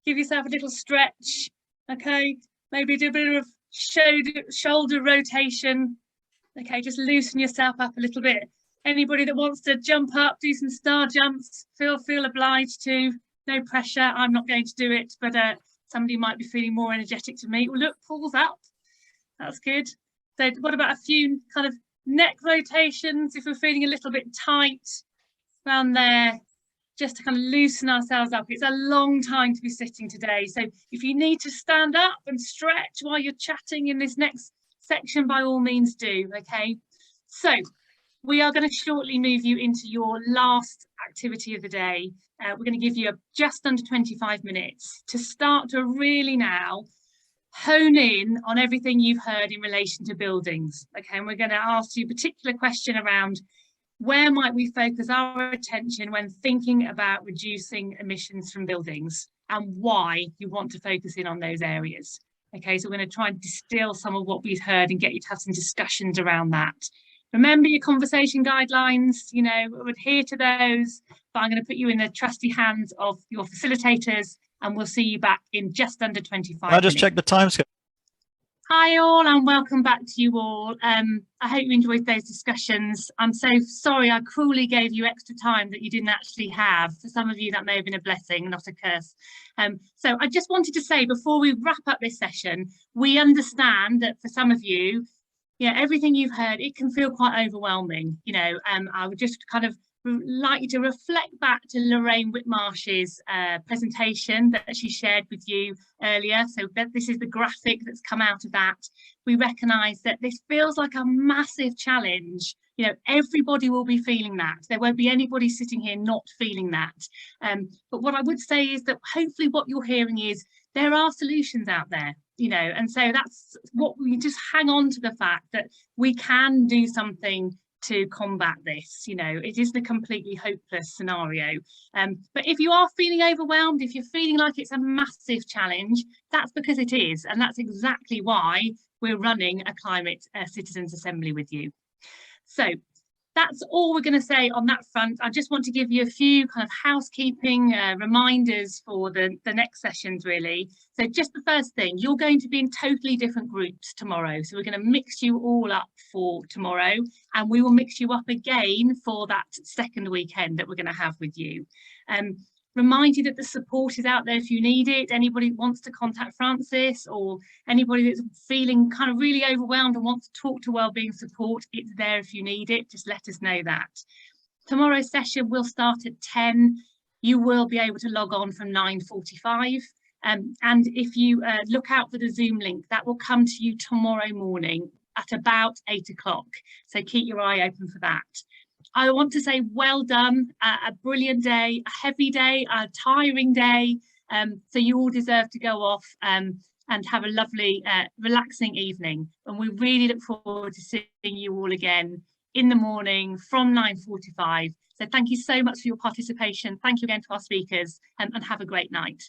give yourself a little stretch, okay? Maybe do a bit of shoulder rotation. Okay, just loosen yourself up a little bit. Anybody that wants to jump up, do some star jumps, feel obliged to. No pressure. I'm not going to do it, but somebody might be feeling more energetic to me. Well, look, pulls up. That's good. So what about a few kind of neck rotations if we're feeling a little bit tight around there, just to kind of loosen ourselves up. It's a long time to be sitting today. So if you need to stand up and stretch while you're chatting in this next section, by all means do, okay? So we are going to shortly move you into your last activity of the day. We're going to give you just under 25 minutes to start to really now hone in on everything you've heard in relation to buildings, okay? And we're going to ask you a particular question around where might we focus our attention when thinking about reducing emissions from buildings, and why you want to focus in on those areas. Okay, so we're going to try and distill some of what we've heard and get you to have some discussions around that. Remember your conversation guidelines, you know, adhere to those, but I'm going to put you in the trusty hands of your facilitators, and we'll see you back in just under 25 minutes. I'll just check the time scale. Hi all, and welcome back to you all. I hope you enjoyed those discussions. I'm so sorry I cruelly gave you extra time that you didn't actually have. For some of you that may have been a blessing, not a curse. So I just wanted to say before we wrap up this session, we understand that for some of you, yeah, everything you've heard, it can feel quite overwhelming. You know, I would just kind of like you to reflect back to Lorraine Whitmarsh's presentation that she shared with you earlier. So this is the graphic that's come out of that. We recognise that this feels like a massive challenge. You know, everybody will be feeling that. There won't be anybody sitting here not feeling that. But what I would say is that hopefully what you're hearing is there are solutions out there, you know, and so that's what we just hang on to, the fact that we can do something to combat this. You know, it isn't a completely hopeless scenario. But if you are feeling overwhelmed, if you're feeling like it's a massive challenge, that's because it is. And that's exactly why we're running a Climate Citizens Assembly with you. So that's all we're going to say on that front. I just want to give you a few kind of housekeeping reminders for the next sessions, really. So just the first thing, you're going to be in totally different groups tomorrow. So we're going to mix you all up for tomorrow, and we will mix you up again for that second weekend that we're going to have with you. Remind you that the support is out there if you need it. Anybody wants to contact Francis, or anybody that's feeling kind of really overwhelmed and wants to talk to wellbeing support, it's there if you need it. Just let us know that. Tomorrow's session will start at 10. You will be able to log on from 9:45. And if you look out for the Zoom link, that will come to you tomorrow morning at about 8 o'clock. So keep your eye open for that. I want to say well done, a brilliant day, a heavy day, a tiring day. So you all deserve to go off and have a lovely, relaxing evening. And we really look forward to seeing you all again in the morning from 9:45. So thank you so much for your participation. Thank you again to our speakers, and have a great night.